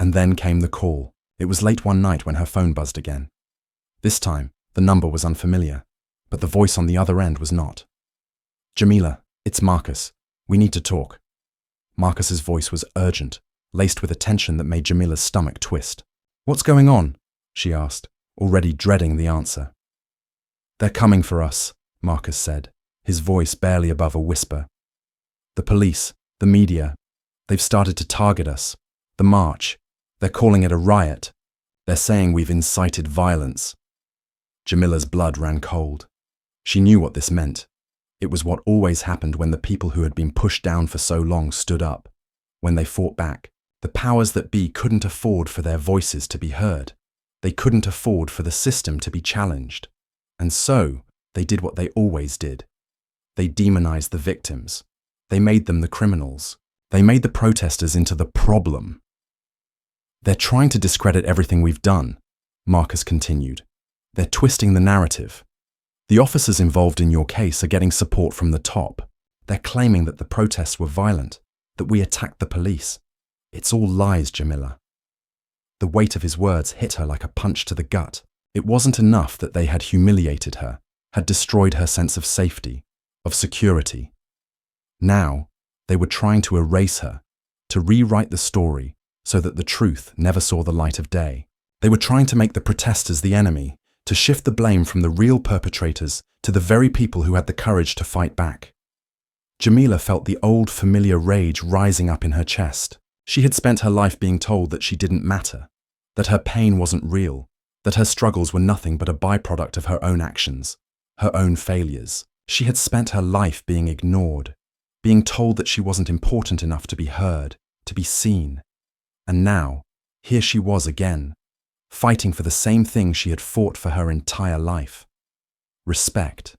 And then came the call. It was late one night when her phone buzzed again. This time, the number was unfamiliar, but the voice on the other end was not. "Jamila, it's Marcus. We need to talk." Marcus's voice was urgent, laced with a tension that made Jamila's stomach twist. "What's going on?" she asked, already dreading the answer. "They're coming for us," Marcus said, his voice barely above a whisper. "The police, the media, they've started to target us. The march, they're calling it a riot. They're saying we've incited violence." Jamila's blood ran cold. She knew what this meant. It was what always happened when the people who had been pushed down for so long stood up. When they fought back, the powers that be couldn't afford for their voices to be heard. They couldn't afford for the system to be challenged. And so, they did what they always did. They demonized the victims. They made them the criminals. They made the protesters into the problem. "They're trying to discredit everything we've done," Marcus continued. "They're twisting the narrative. The officers involved in your case are getting support from the top. They're claiming that the protests were violent, that we attacked the police. It's all lies, Jamila." The weight of his words hit her like a punch to the gut. It wasn't enough that they had humiliated her, had destroyed her sense of safety, of security. Now, they were trying to erase her, to rewrite the story so that the truth never saw the light of day. They were trying to make the protesters the enemy, to shift the blame from the real perpetrators to the very people who had the courage to fight back. Jamila felt the old familiar rage rising up in her chest. She had spent her life being told that she didn't matter, that her pain wasn't real, that her struggles were nothing but a byproduct of her own actions, her own failures. She had spent her life being ignored, being told that she wasn't important enough to be heard, to be seen. And now, here she was again, fighting for the same thing she had fought for her entire life. Respect,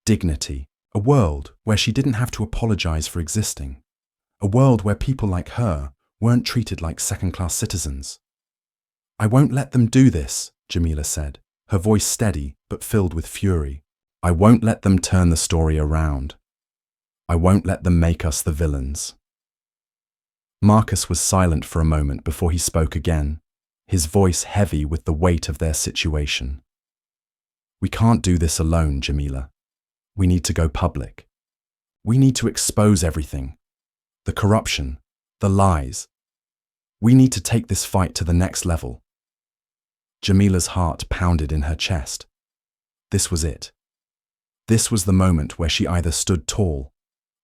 dignity, a world where she didn't have to apologize for existing, a world where people like her weren't treated like second-class citizens. "I won't let them do this," Jamila said, her voice steady but filled with fury. "I won't let them turn the story around. I won't let them make us the villains." Marcus was silent for a moment before he spoke again, his voice heavy with the weight of their situation. "We can't do this alone, Jamila. We need to go public. We need to expose everything. The corruption, the lies. We need to take this fight to the next level." Jamila's heart pounded in her chest. This was it. This was the moment where she either stood tall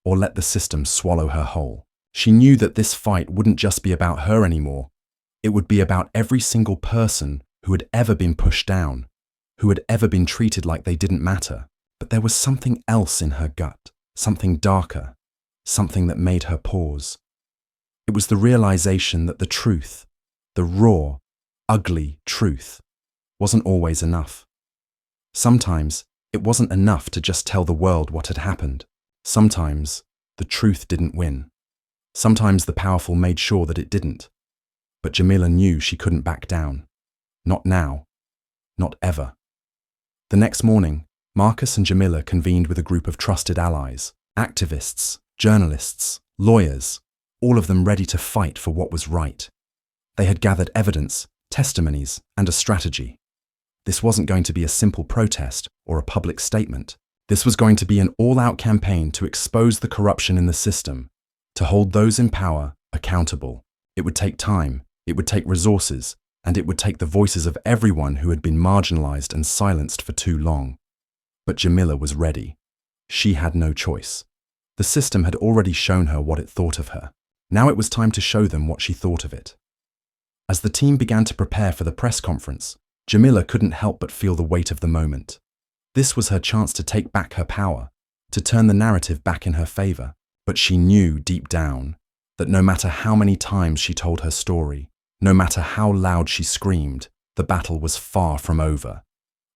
or let the system swallow her whole. She knew that this fight wouldn't just be about her anymore. It would be about every single person who had ever been pushed down, who had ever been treated like they didn't matter. But there was something else in her gut, something darker, something that made her pause. It was the realization that the truth, the raw, ugly truth wasn't always enough. Sometimes it wasn't enough to just tell the world what had happened. Sometimes the truth didn't win. Sometimes the powerful made sure that it didn't. But Jamila knew she couldn't back down. Not now. Not ever. The next morning, Marcus and Jamila convened with a group of trusted allies, activists, journalists, lawyers, all of them ready to fight for what was right. They had gathered evidence, testimonies, and a strategy. This wasn't going to be a simple protest or a public statement. This was going to be an all-out campaign to expose the corruption in the system, to hold those in power accountable. It would take time, it would take resources, and it would take the voices of everyone who had been marginalized and silenced for too long. But Jamila was ready. She had no choice. The system had already shown her what it thought of her. Now it was time to show them what she thought of it. As the team began to prepare for the press conference, Jamila couldn't help but feel the weight of the moment. This was her chance to take back her power, to turn the narrative back in her favor. But she knew deep down that no matter how many times she told her story, no matter how loud she screamed, the battle was far from over.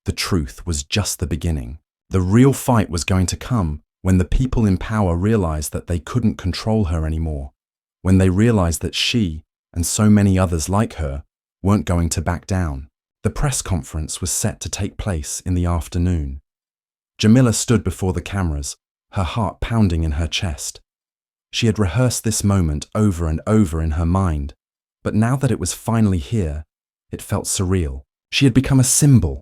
The truth was just the beginning. The real fight was going to come when the people in power realized that they couldn't control her anymore, when they realized that she, and so many others like her, weren't going to back down. The press conference was set to take place in the afternoon. Jamila stood before the cameras, her heart pounding in her chest. She had rehearsed this moment over and over in her mind, but now that it was finally here, it felt surreal. She had become a symbol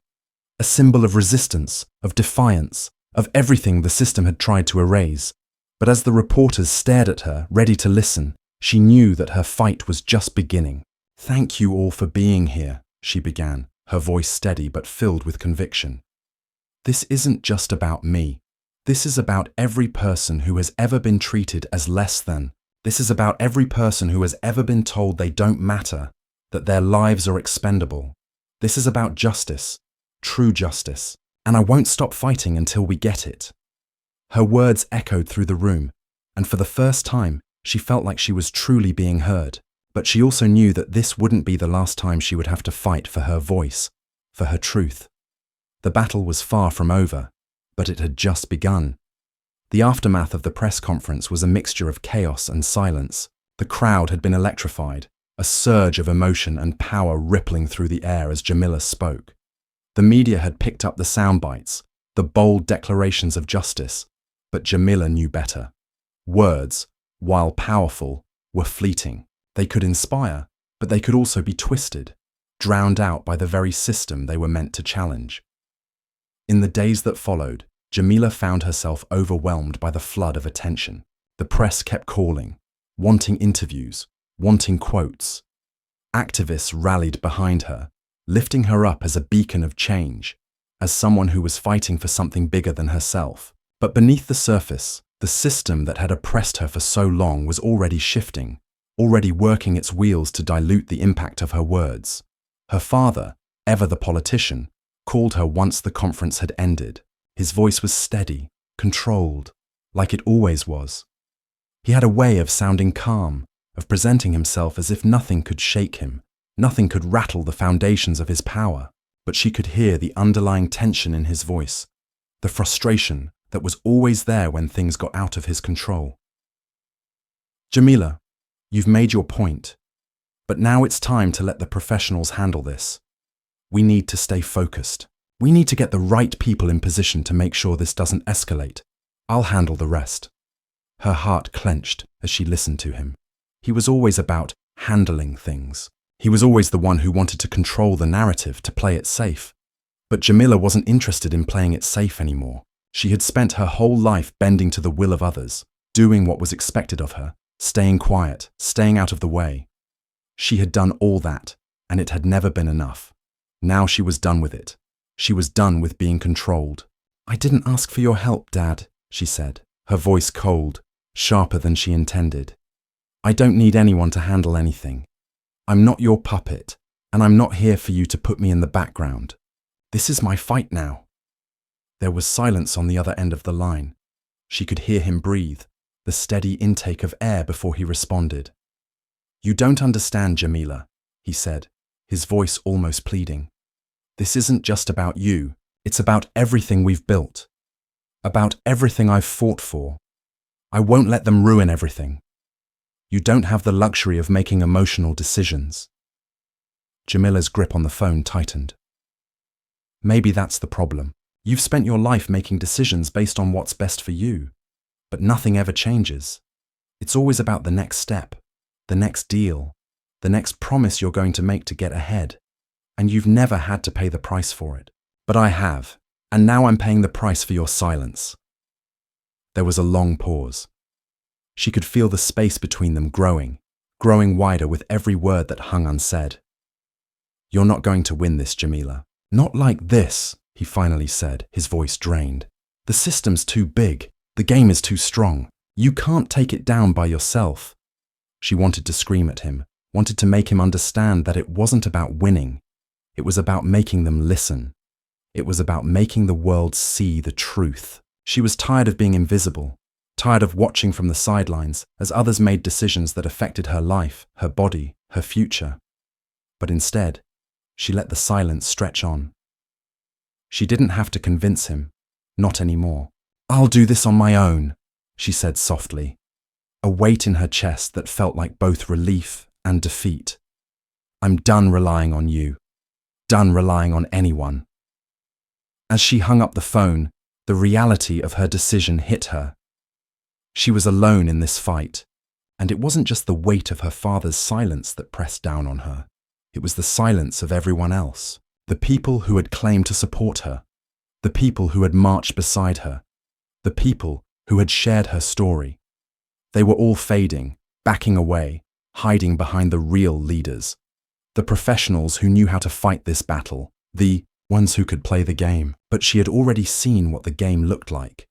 of resistance, of defiance, of everything the system had tried to erase. But as the reporters stared at her, ready to listen, she knew that her fight was just beginning. "Thank you all for being here," she began, her voice steady but filled with conviction. "This isn't just about me. This is about every person who has ever been treated as less than. This is about every person who has ever been told they don't matter, that their lives are expendable. This is about justice, true justice, and I won't stop fighting until we get it." Her words echoed through the room, and for the first time, she felt like she was truly being heard. But she also knew that this wouldn't be the last time she would have to fight for her voice, for her truth. The battle was far from over, but it had just begun. The aftermath of the press conference was a mixture of chaos and silence. The crowd had been electrified, a surge of emotion and power rippling through the air as Jamila spoke. The media had picked up the sound bites, the bold declarations of justice, but Jamila knew better. Words, while powerful, were fleeting. They could inspire, but they could also be twisted, drowned out by the very system they were meant to challenge. In the days that followed, Jamila found herself overwhelmed by the flood of attention. The press kept calling, wanting interviews, wanting quotes. Activists rallied behind her, lifting her up as a beacon of change, as someone who was fighting for something bigger than herself. But beneath the surface, the system that had oppressed her for so long was already shifting, already working its wheels to dilute the impact of her words. Her father, ever the politician, called her once the conference had ended. His voice was steady, controlled, like it always was. He had a way of sounding calm, of presenting himself as if nothing could shake him, nothing could rattle the foundations of his power. But she could hear the underlying tension in his voice, the frustration that was always there when things got out of his control. "Jamila, you've made your point, but now it's time to let the professionals handle this. We need to stay focused. We need to get the right people in position to make sure this doesn't escalate. I'll handle the rest." Her heart clenched as she listened to him. He was always about handling things. He was always the one who wanted to control the narrative, to play it safe. But Jamila wasn't interested in playing it safe anymore. She had spent her whole life bending to the will of others, doing what was expected of her, staying quiet, staying out of the way. She had done all that, and it had never been enough. Now she was done with it. She was done with being controlled. "I didn't ask for your help, Dad," she said, her voice cold, sharper than she intended. "I don't need anyone to handle anything. I'm not your puppet, and I'm not here for you to put me in the background. This is my fight now." There was silence on the other end of the line. She could hear him breathe, the steady intake of air before he responded. "You don't understand, Jamila," he said, his voice almost pleading. This isn't just about you. It's about everything we've built. About everything I've fought for. I won't let them ruin everything. You don't have the luxury of making emotional decisions. Jamila's grip on the phone tightened. Maybe that's the problem. You've spent your life making decisions based on what's best for you, but nothing ever changes. It's always about the next step, the next deal, the next promise you're going to make to get ahead, and you've never had to pay the price for it. But I have, and now I'm paying the price for your silence. There was a long pause. She could feel the space between them growing wider with every word that hung unsaid. You're not going to win this, Jamila. Not like this, he finally said, his voice drained. The system's too big. The game is too strong. You can't take it down by yourself. She wanted to scream at him, wanted to make him understand that it wasn't about winning. It was about making them listen. It was about making the world see the truth. She was tired of being invisible, tired of watching from the sidelines as others made decisions that affected her life, her body, her future. But instead, she let the silence stretch on. She didn't have to convince him, not anymore. I'll do this on my own, she said softly, a weight in her chest that felt like both relief and defeat. I'm done relying on you, done relying on anyone. As she hung up the phone, the reality of her decision hit her. She was alone in this fight, and it wasn't just the weight of her father's silence that pressed down on her. It was the silence of everyone else, the people who had claimed to support her, the people who had marched beside her, the people who had shared her story. They were all fading, backing away, hiding behind the real leaders, the professionals who knew how to fight this battle, the ones who could play the game. But she had already seen what the game looked like.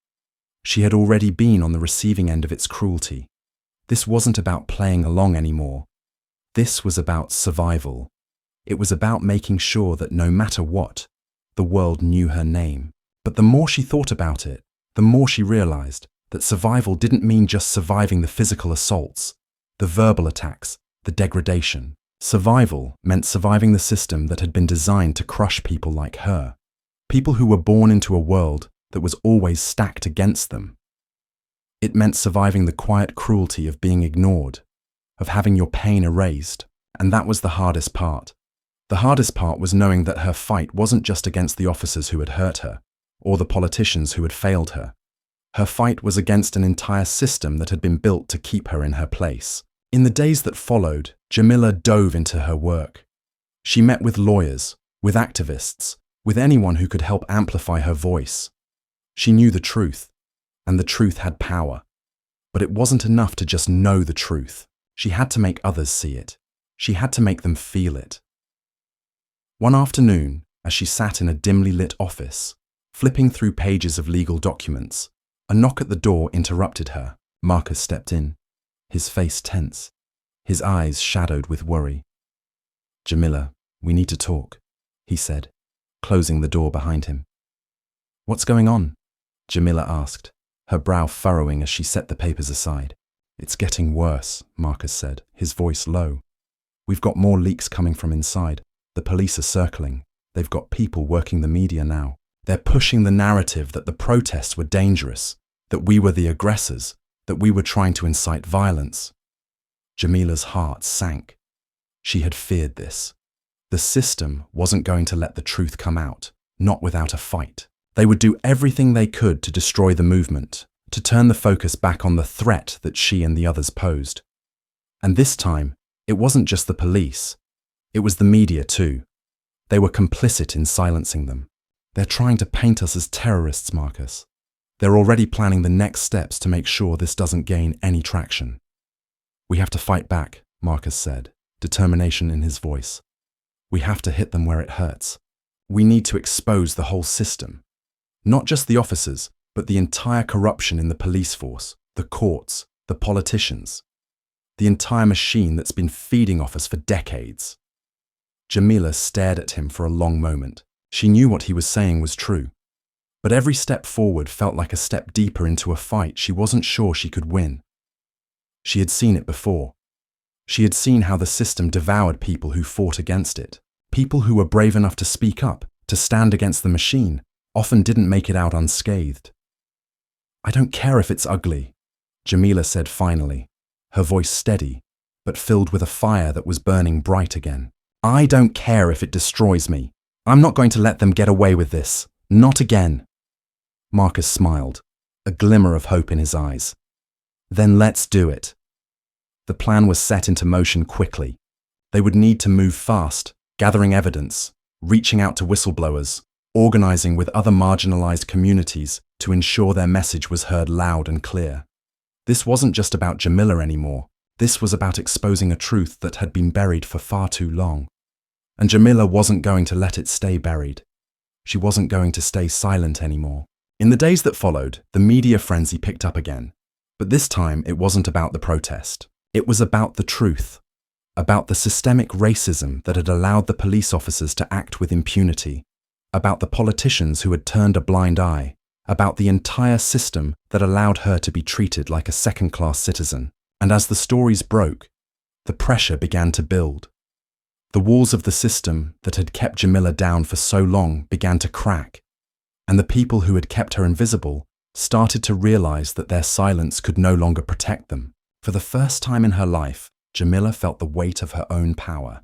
She had already been on the receiving end of its cruelty. This wasn't about playing along anymore. This was about survival. It was about making sure that no matter what, the world knew her name. But the more she thought about it, the more she realized that survival didn't mean just surviving the physical assaults, the verbal attacks, the degradation. Survival meant surviving the system that had been designed to crush people like her, people who were born into a world that was always stacked against them. It meant surviving the quiet cruelty of being ignored, of having your pain erased, and that was the hardest part. The hardest part was knowing that her fight wasn't just against the officers who had hurt her, or the politicians who had failed her. Her fight was against an entire system that had been built to keep her in her place. In the days that followed, Jamila dove into her work. She met with lawyers, with activists, with anyone who could help amplify her voice. She knew the truth, and the truth had power. But it wasn't enough to just know the truth. She had to make others see it. She had to make them feel it. One afternoon, as she sat in a dimly lit office, flipping through pages of legal documents, a knock at the door interrupted her. Marcus stepped in, his face tense, his eyes shadowed with worry. "Jamila, we need to talk," he said, closing the door behind him. "What's going on?" Jamila asked, her brow furrowing as she set the papers aside. "It's getting worse," Marcus said, his voice low. "We've got more leaks coming from inside. The police are circling. They've got people working the media now. They're pushing the narrative that the protests were dangerous, that we were the aggressors, that we were trying to incite violence." Jamila's heart sank. She had feared this. The system wasn't going to let the truth come out, not without a fight. They would do everything they could to destroy the movement, to turn the focus back on the threat that she and the others posed. And this time, it wasn't just the police. It was the media too. They were complicit in silencing them. "They're trying to paint us as terrorists, Marcus. They're already planning the next steps to make sure this doesn't gain any traction." "We have to fight back," Marcus said, determination in his voice. "We have to hit them where it hurts. We need to expose the whole system. Not just the officers, but the entire corruption in the police force, the courts, the politicians. The entire machine that's been feeding off us for decades." Jamila stared at him for a long moment. She knew what he was saying was true. But every step forward felt like a step deeper into a fight she wasn't sure she could win. She had seen it before. She had seen how the system devoured people who fought against it. People who were brave enough to speak up, to stand against the machine, often didn't make it out unscathed. "I don't care if it's ugly," Jamila said finally, her voice steady, but filled with a fire that was burning bright again. "I don't care if it destroys me. I'm not going to let them get away with this. Not again." Marcus smiled, a glimmer of hope in his eyes. "Then let's do it." The plan was set into motion quickly. They would need to move fast, gathering evidence, reaching out to whistleblowers, organizing with other marginalized communities to ensure their message was heard loud and clear. This wasn't just about Jamila anymore. This was about exposing a truth that had been buried for far too long. And Jamila wasn't going to let it stay buried. She wasn't going to stay silent anymore. In the days that followed, the media frenzy picked up again. But this time, it wasn't about the protest. It was about the truth. About the systemic racism that had allowed the police officers to act with impunity. About the politicians who had turned a blind eye. About the entire system that allowed her to be treated like a second-class citizen. And as the stories broke, the pressure began to build. The walls of the system that had kept Jamila down for so long began to crack, and the people who had kept her invisible started to realize that their silence could no longer protect them. For the first time in her life, Jamila felt the weight of her own power,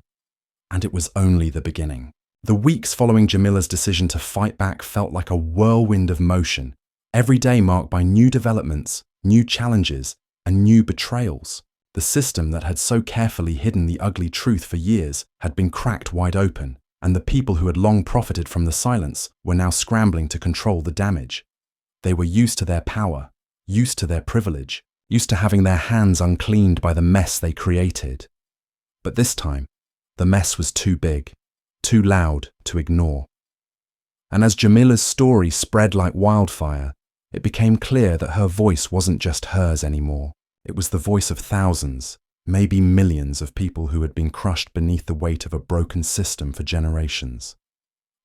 and it was only the beginning. The weeks following Jamila's decision to fight back felt like a whirlwind of motion, every day marked by new developments, new challenges, and new betrayals. The system that had so carefully hidden the ugly truth for years had been cracked wide open, and the people who had long profited from the silence were now scrambling to control the damage. They were used to their power, used to their privilege, used to having their hands uncleaned by the mess they created. But this time, the mess was too big, too loud to ignore. And as Jamila's story spread like wildfire, it became clear that her voice wasn't just hers anymore. It was the voice of thousands, maybe millions of people who had been crushed beneath the weight of a broken system for generations.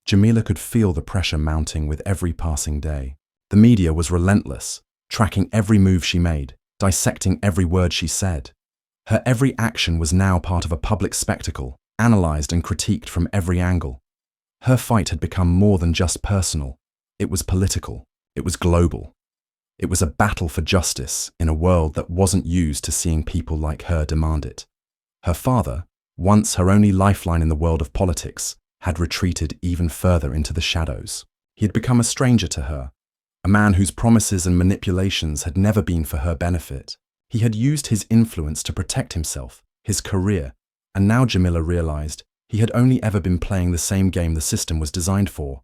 Jamila could feel the pressure mounting with every passing day. The media was relentless, tracking every move she made, dissecting every word she said. Her every action was now part of a public spectacle, analyzed and critiqued from every angle. Her fight had become more than just personal. It was political. It was global. It was a battle for justice in a world that wasn't used to seeing people like her demand it. Her father, once her only lifeline in the world of politics, had retreated even further into the shadows. He had become a stranger to her, a man whose promises and manipulations had never been for her benefit. He had used his influence to protect himself, his career, and now Jamila realized he had only ever been playing the same game the system was designed for,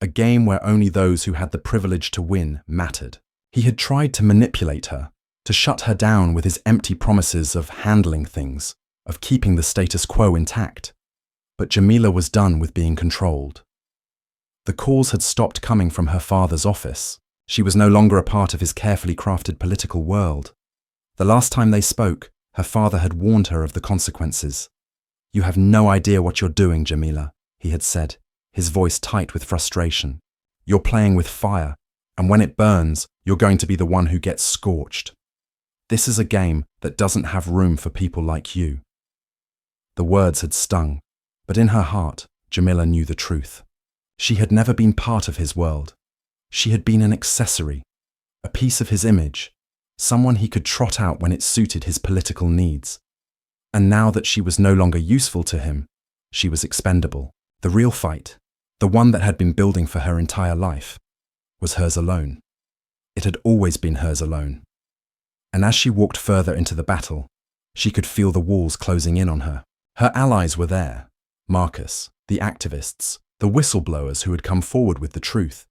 a game where only those who had the privilege to win mattered. He had tried to manipulate her, to shut her down with his empty promises of handling things, of keeping the status quo intact. But Jamila was done with being controlled. The calls had stopped coming from her father's office. She was no longer a part of his carefully crafted political world. The last time they spoke, her father had warned her of the consequences. "You have no idea what you're doing, Jamila," he had said, his voice tight with frustration. "You're playing with fire, and when it burns, you're going to be the one who gets scorched. This is a game that doesn't have room for people like you." The words had stung, but in her heart, Jamila knew the truth. She had never been part of his world. She had been an accessory, a piece of his image, someone he could trot out when it suited his political needs. And now that she was no longer useful to him, she was expendable. The real fight, the one that had been building for her entire life, was hers alone. It had always been hers alone. And as she walked further into the battle, she could feel the walls closing in on her. Her allies were there: Marcus, the activists, the whistleblowers who had come forward with the truth.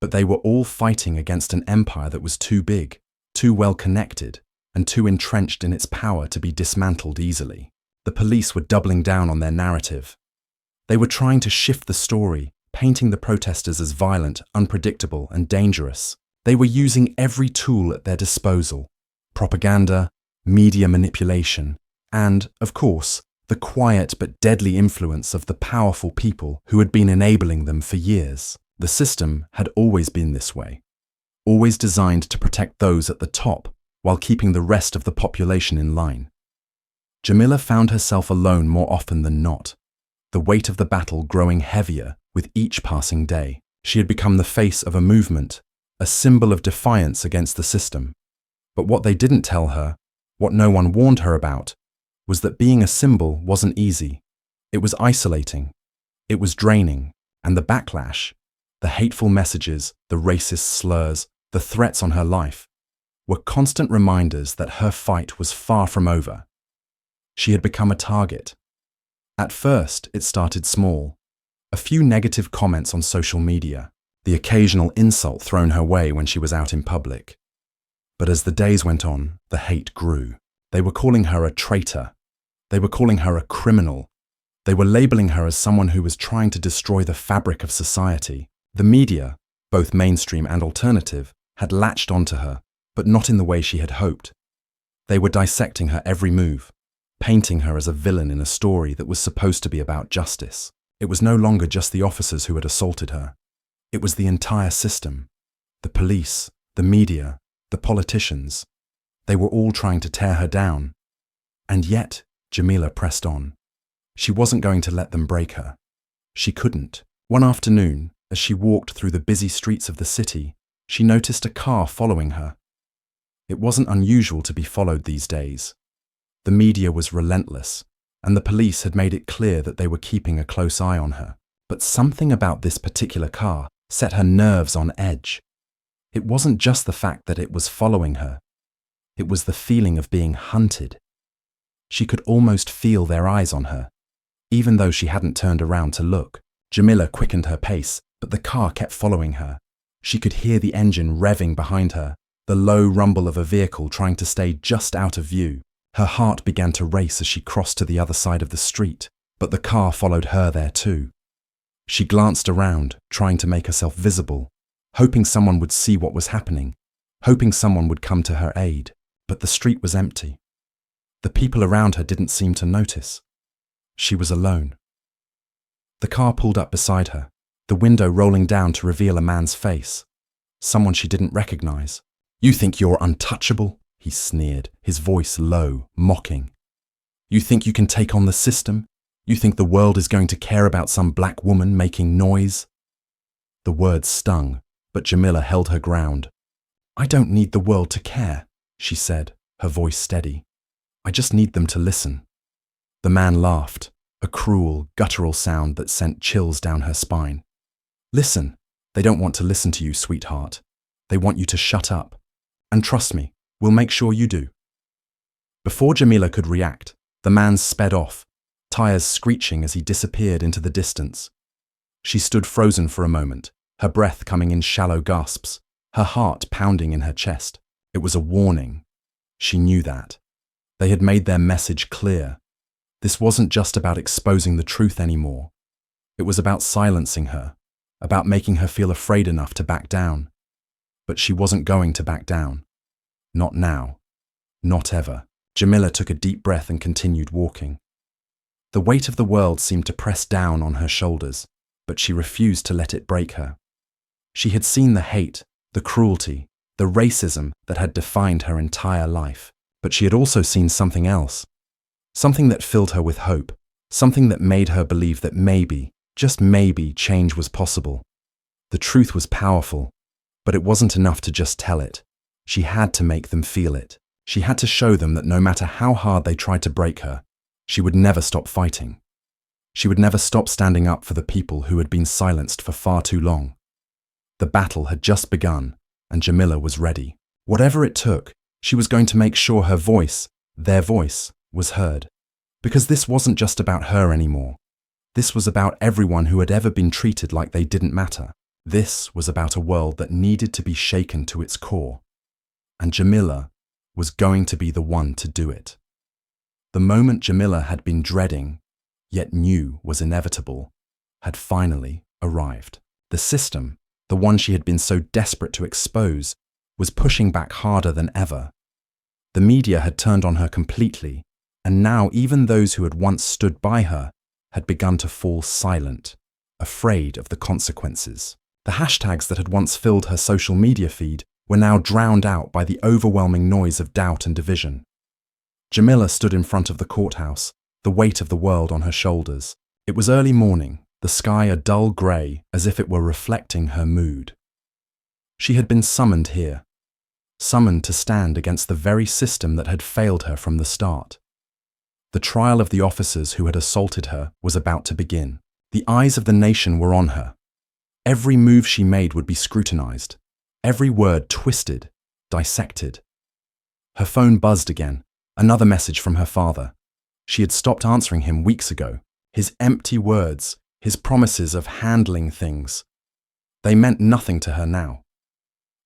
But they were all fighting against an empire that was too big, too well connected, and too entrenched in its power to be dismantled easily. The police were doubling down on their narrative. They were trying to shift the story, painting the protesters as violent, unpredictable, and dangerous. They were using every tool at their disposal: propaganda, media manipulation, and, of course, the quiet but deadly influence of the powerful people who had been enabling them for years. The system had always been this way, always designed to protect those at the top while keeping the rest of the population in line. Jamila found herself alone more often than not. the weight of the battle growing heavier with each passing day. She had become the face of a movement, a symbol of defiance against the system. But what they didn't tell her, what no one warned her about, was that being a symbol wasn't easy. It was isolating. It was draining. And the backlash, the hateful messages, the racist slurs, the threats on her life, were constant reminders that her fight was far from over. She had become a target. At first, it started small. A few negative comments on social media, the occasional insult thrown her way when she was out in public. But as the days went on, the hate grew. They were calling her a traitor. They were calling her a criminal. They were labeling her as someone who was trying to destroy the fabric of society. The media, both mainstream and alternative, had latched onto her, but not in the way she had hoped. They were dissecting her every move, painting her as a villain in a story that was supposed to be about justice. It was no longer just the officers who had assaulted her. It was the entire system. The police, the media, the politicians. They were all trying to tear her down. And yet, Jamila pressed on. She wasn't going to let them break her. She couldn't. One afternoon, as she walked through the busy streets of the city, she noticed a car following her. It wasn't unusual to be followed these days. The media was relentless, and the police had made it clear that they were keeping a close eye on her. But something about this particular car set her nerves on edge. It wasn't just the fact that it was following her. It was the feeling of being hunted. She could almost feel their eyes on her, even though she hadn't turned around to look. Jamila quickened her pace, but the car kept following her. She could hear the engine revving behind her, the low rumble of a vehicle trying to stay just out of view. Her heart began to race as she crossed to the other side of the street, but the car followed her there too. She glanced around, trying to make herself visible, hoping someone would see what was happening, hoping someone would come to her aid. But the street was empty. The people around her didn't seem to notice. She was alone. The car pulled up beside her, the window rolling down to reveal a man's face, someone she didn't recognize. "You think you're untouchable?" he sneered, his voice low, mocking. "You think you can take on the system? You think the world is going to care about some black woman making noise?" The words stung, but Jamila held her ground. "I don't need the world to care," she said, her voice steady. "I just need them to listen." The man laughed, a cruel, guttural sound that sent chills down her spine. "Listen. They don't want to listen to you, sweetheart. They want you to shut up. And trust me, we'll make sure you do." Before Jamila could react, the man sped off, tires screeching as he disappeared into the distance. She stood frozen for a moment, her breath coming in shallow gasps, her heart pounding in her chest. It was a warning. She knew that. They had made their message clear. This wasn't just about exposing the truth anymore. It was about silencing her, about making her feel afraid enough to back down. But she wasn't going to back down. Not now. Not ever. Jamila took a deep breath and continued walking. The weight of the world seemed to press down on her shoulders, but she refused to let it break her. She had seen the hate, the cruelty, the racism that had defined her entire life. But she had also seen something else. Something that filled her with hope. Something that made her believe that maybe, just maybe, change was possible. The truth was powerful, but it wasn't enough to just tell it. She had to make them feel it. She had to show them that no matter how hard they tried to break her, she would never stop fighting. She would never stop standing up for the people who had been silenced for far too long. The battle had just begun, and Jamila was ready. Whatever it took, she was going to make sure her voice, their voice, was heard. Because this wasn't just about her anymore. This was about everyone who had ever been treated like they didn't matter. This was about a world that needed to be shaken to its core. And Jamila was going to be the one to do it. The moment Jamila had been dreading, yet knew was inevitable, had finally arrived. The system, the one she had been so desperate to expose, was pushing back harder than ever. The media had turned on her completely, and now even those who had once stood by her had begun to fall silent, afraid of the consequences. The hashtags that had once filled her social media feed were now drowned out by the overwhelming noise of doubt and division. Jamila stood in front of the courthouse, the weight of the world on her shoulders. It was early morning, the sky a dull grey as if it were reflecting her mood. She had been summoned here, summoned to stand against the very system that had failed her from the start. The trial of the officers who had assaulted her was about to begin. The eyes of the nation were on her. Every move she made would be scrutinized, every word twisted, dissected. Her phone buzzed again, another message from her father. She had stopped answering him weeks ago. His empty words, his promises of handling things, they meant nothing to her now.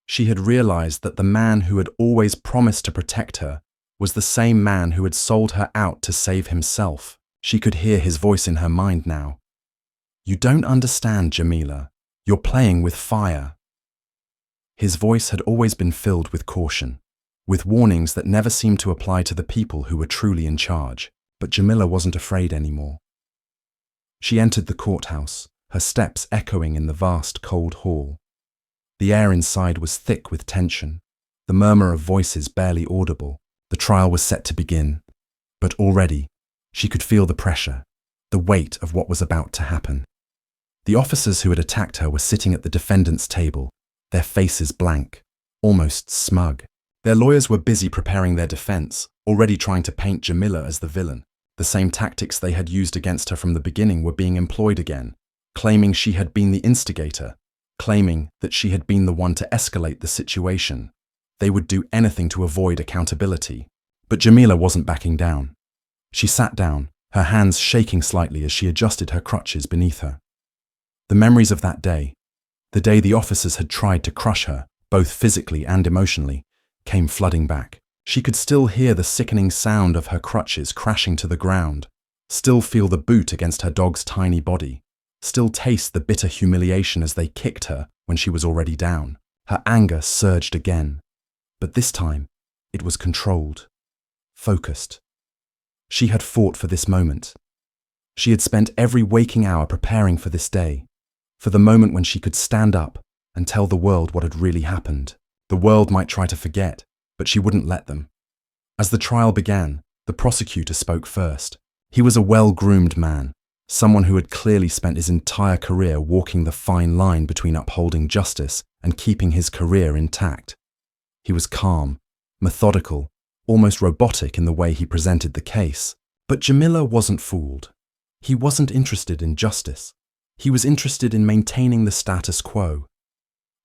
She had realized that the man who had always promised to protect her was the same man who had sold her out to save himself. She could hear his voice in her mind now. "You don't understand, Jamila. You're playing with fire." His voice had always been filled with caution, with warnings that never seemed to apply to the people who were truly in charge. But Jamila wasn't afraid anymore. She entered the courthouse, her steps echoing in the vast, cold hall. The air inside was thick with tension, the murmur of voices barely audible. The trial was set to begin, but already she could feel the pressure, the weight of what was about to happen. The officers who had attacked her were sitting at the defendant's table, their faces blank, almost smug. Their lawyers were busy preparing their defense, already trying to paint Jamila as the villain. The same tactics they had used against her from the beginning were being employed again, claiming she had been the instigator, claiming that she had been the one to escalate the situation. They would do anything to avoid accountability. But Jamila wasn't backing down. She sat down, her hands shaking slightly as she adjusted her crutches beneath her. The memories of that day, the day the officers had tried to crush her, both physically and emotionally, came flooding back. She could still hear the sickening sound of her crutches crashing to the ground, still feel the boot against her dog's tiny body, still taste the bitter humiliation as they kicked her when she was already down. Her anger surged again, but this time it was controlled, focused. She had fought for this moment. She had spent every waking hour preparing for this day, for the moment when she could stand up and tell the world what had really happened. The world might try to forget, but she wouldn't let them. As the trial began, the prosecutor spoke first. He was a well-groomed man, someone who had clearly spent his entire career walking the fine line between upholding justice and keeping his career intact. He was calm, methodical, almost robotic in the way he presented the case. But Jamila wasn't fooled. He wasn't interested in justice. He was interested in maintaining the status quo.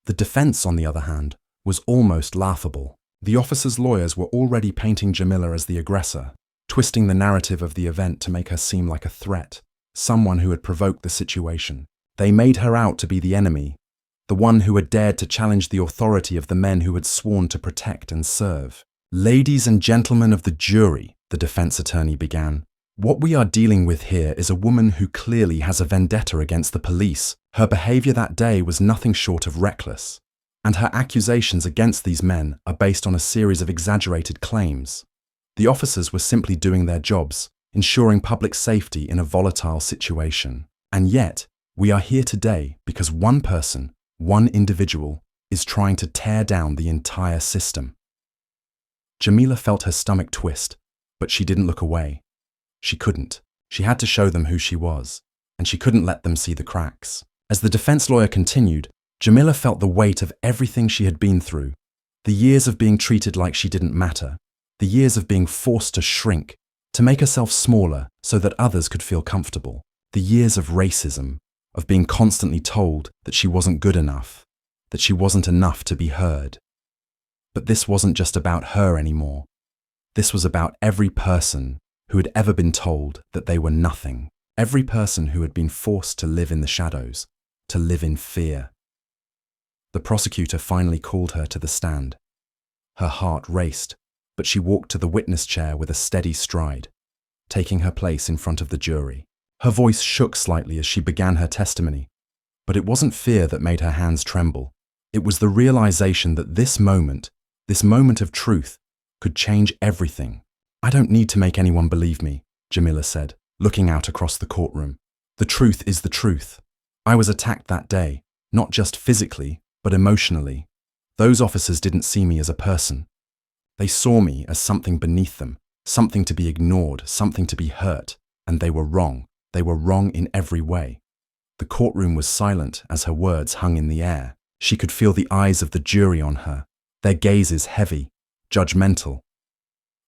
The defense, on the other hand, was almost laughable. The officers' lawyers were already painting Jamila as the aggressor, twisting the narrative of the event to make her seem like a threat, someone who had provoked the situation. They made her out to be the enemy, the one who had dared to challenge the authority of the men who had sworn to protect and serve. "Ladies and gentlemen of the jury," the defense attorney began, "what we are dealing with here is a woman who clearly has a vendetta against the police. Her behavior that day was nothing short of reckless, and her accusations against these men are based on a series of exaggerated claims. The officers were simply doing their jobs, ensuring public safety in a volatile situation. And yet, we are here today because one person, one individual, is trying to tear down the entire system." Jamila felt her stomach twist, but she didn't look away. She couldn't. She had to show them who she was, and she couldn't let them see the cracks. As the defense lawyer continued, Jamila felt the weight of everything she had been through, the years of being treated like she didn't matter, the years of being forced to shrink, to make herself smaller so that others could feel comfortable, the years of racism, of being constantly told that she wasn't good enough, that she wasn't enough to be heard. But this wasn't just about her anymore. This was about every person who had ever been told that they were nothing, every person who had been forced to live in the shadows, to live in fear. The prosecutor finally called her to the stand. Her heart raced, but she walked to the witness chair with a steady stride, taking her place in front of the jury. Her voice shook slightly as she began her testimony, but it wasn't fear that made her hands tremble. It was the realization that this moment of truth, could change everything. "I don't need to make anyone believe me," Jamila said, looking out across the courtroom. "The truth is the truth. I was attacked that day, not just physically, but emotionally. Those officers didn't see me as a person. They saw me as something beneath them, something to be ignored, something to be hurt, and they were wrong. They were wrong in every way. The courtroom was silent as her words hung in the air. She could feel the eyes of the jury on her, their gazes heavy, judgmental.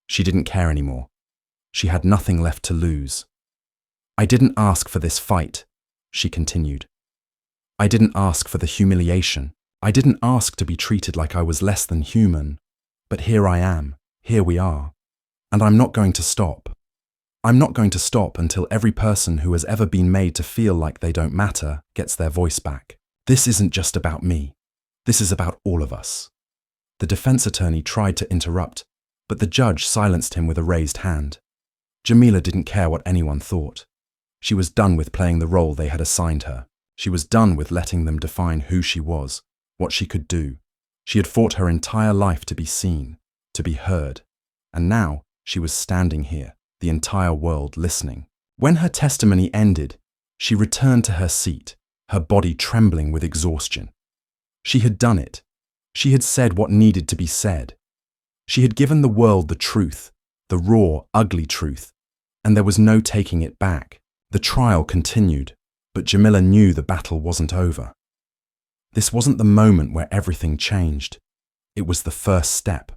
She didn't care anymore. She had nothing left to lose. "I didn't ask for this fight," she continued. "I didn't ask for the humiliation. I didn't ask to be treated like I was less than human. But here I am, here we are. And I'm not going to stop. I'm not going to stop until every person who has ever been made to feel like they don't matter gets their voice back. This isn't just about me. This is about all of us." The defense attorney tried to interrupt, but the judge silenced him with a raised hand. Jamila didn't care what anyone thought. She was done with playing the role they had assigned her. She was done with letting them define who she was, what she could do. She had fought her entire life to be seen, to be heard. And now she was standing here, the entire world listening. When her testimony ended, she returned to her seat, her body trembling with exhaustion. She had done it. She had said what needed to be said. She had given the world the truth, the raw, ugly truth, and there was no taking it back. The trial continued, but Jamila knew the battle wasn't over. This wasn't the moment where everything changed. It was the first step.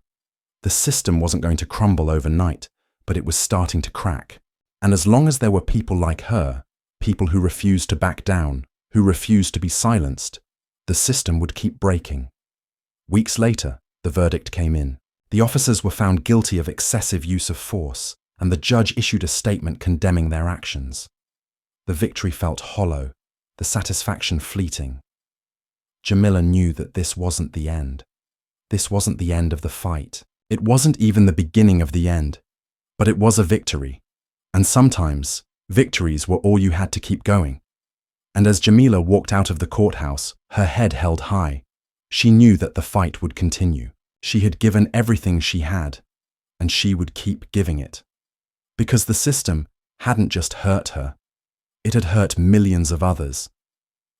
The system wasn't going to crumble overnight, but it was starting to crack. And as long as there were people like her, people who refused to back down, who refused to be silenced, the system would keep breaking. Weeks later, the verdict came in. The officers were found guilty of excessive use of force, and the judge issued a statement condemning their actions. The victory felt hollow, the satisfaction fleeting. Jamila knew that this wasn't the end. This wasn't the end of the fight. It wasn't even the beginning of the end, but it was a victory. And sometimes, victories were all you had to keep going. And as Jamila walked out of the courthouse, her head held high, she knew that the fight would continue. She had given everything she had, and she would keep giving it. Because the system hadn't just hurt her, it had hurt millions of others.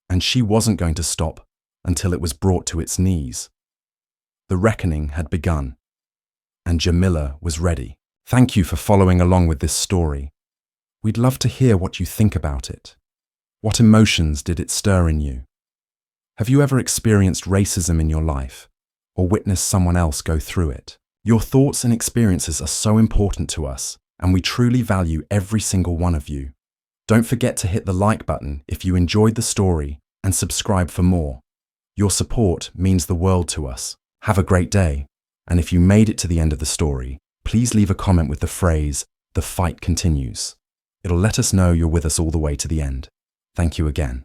And she wasn't going to stop until it was brought to its knees. The reckoning had begun, and Jamila was ready. Thank you for following along with this story. We'd love to hear what you think about it. What emotions did it stir in you? Have you ever experienced racism in your life, or witnessed someone else go through it? Your thoughts and experiences are so important to us, and we truly value every single one of you. Don't forget to hit the like button if you enjoyed the story and subscribe for more. Your support means the world to us. Have a great day, and if you made it to the end of the story, please leave a comment with the phrase, "The fight continues." It'll let us know you're with us all the way to the end. Thank you again.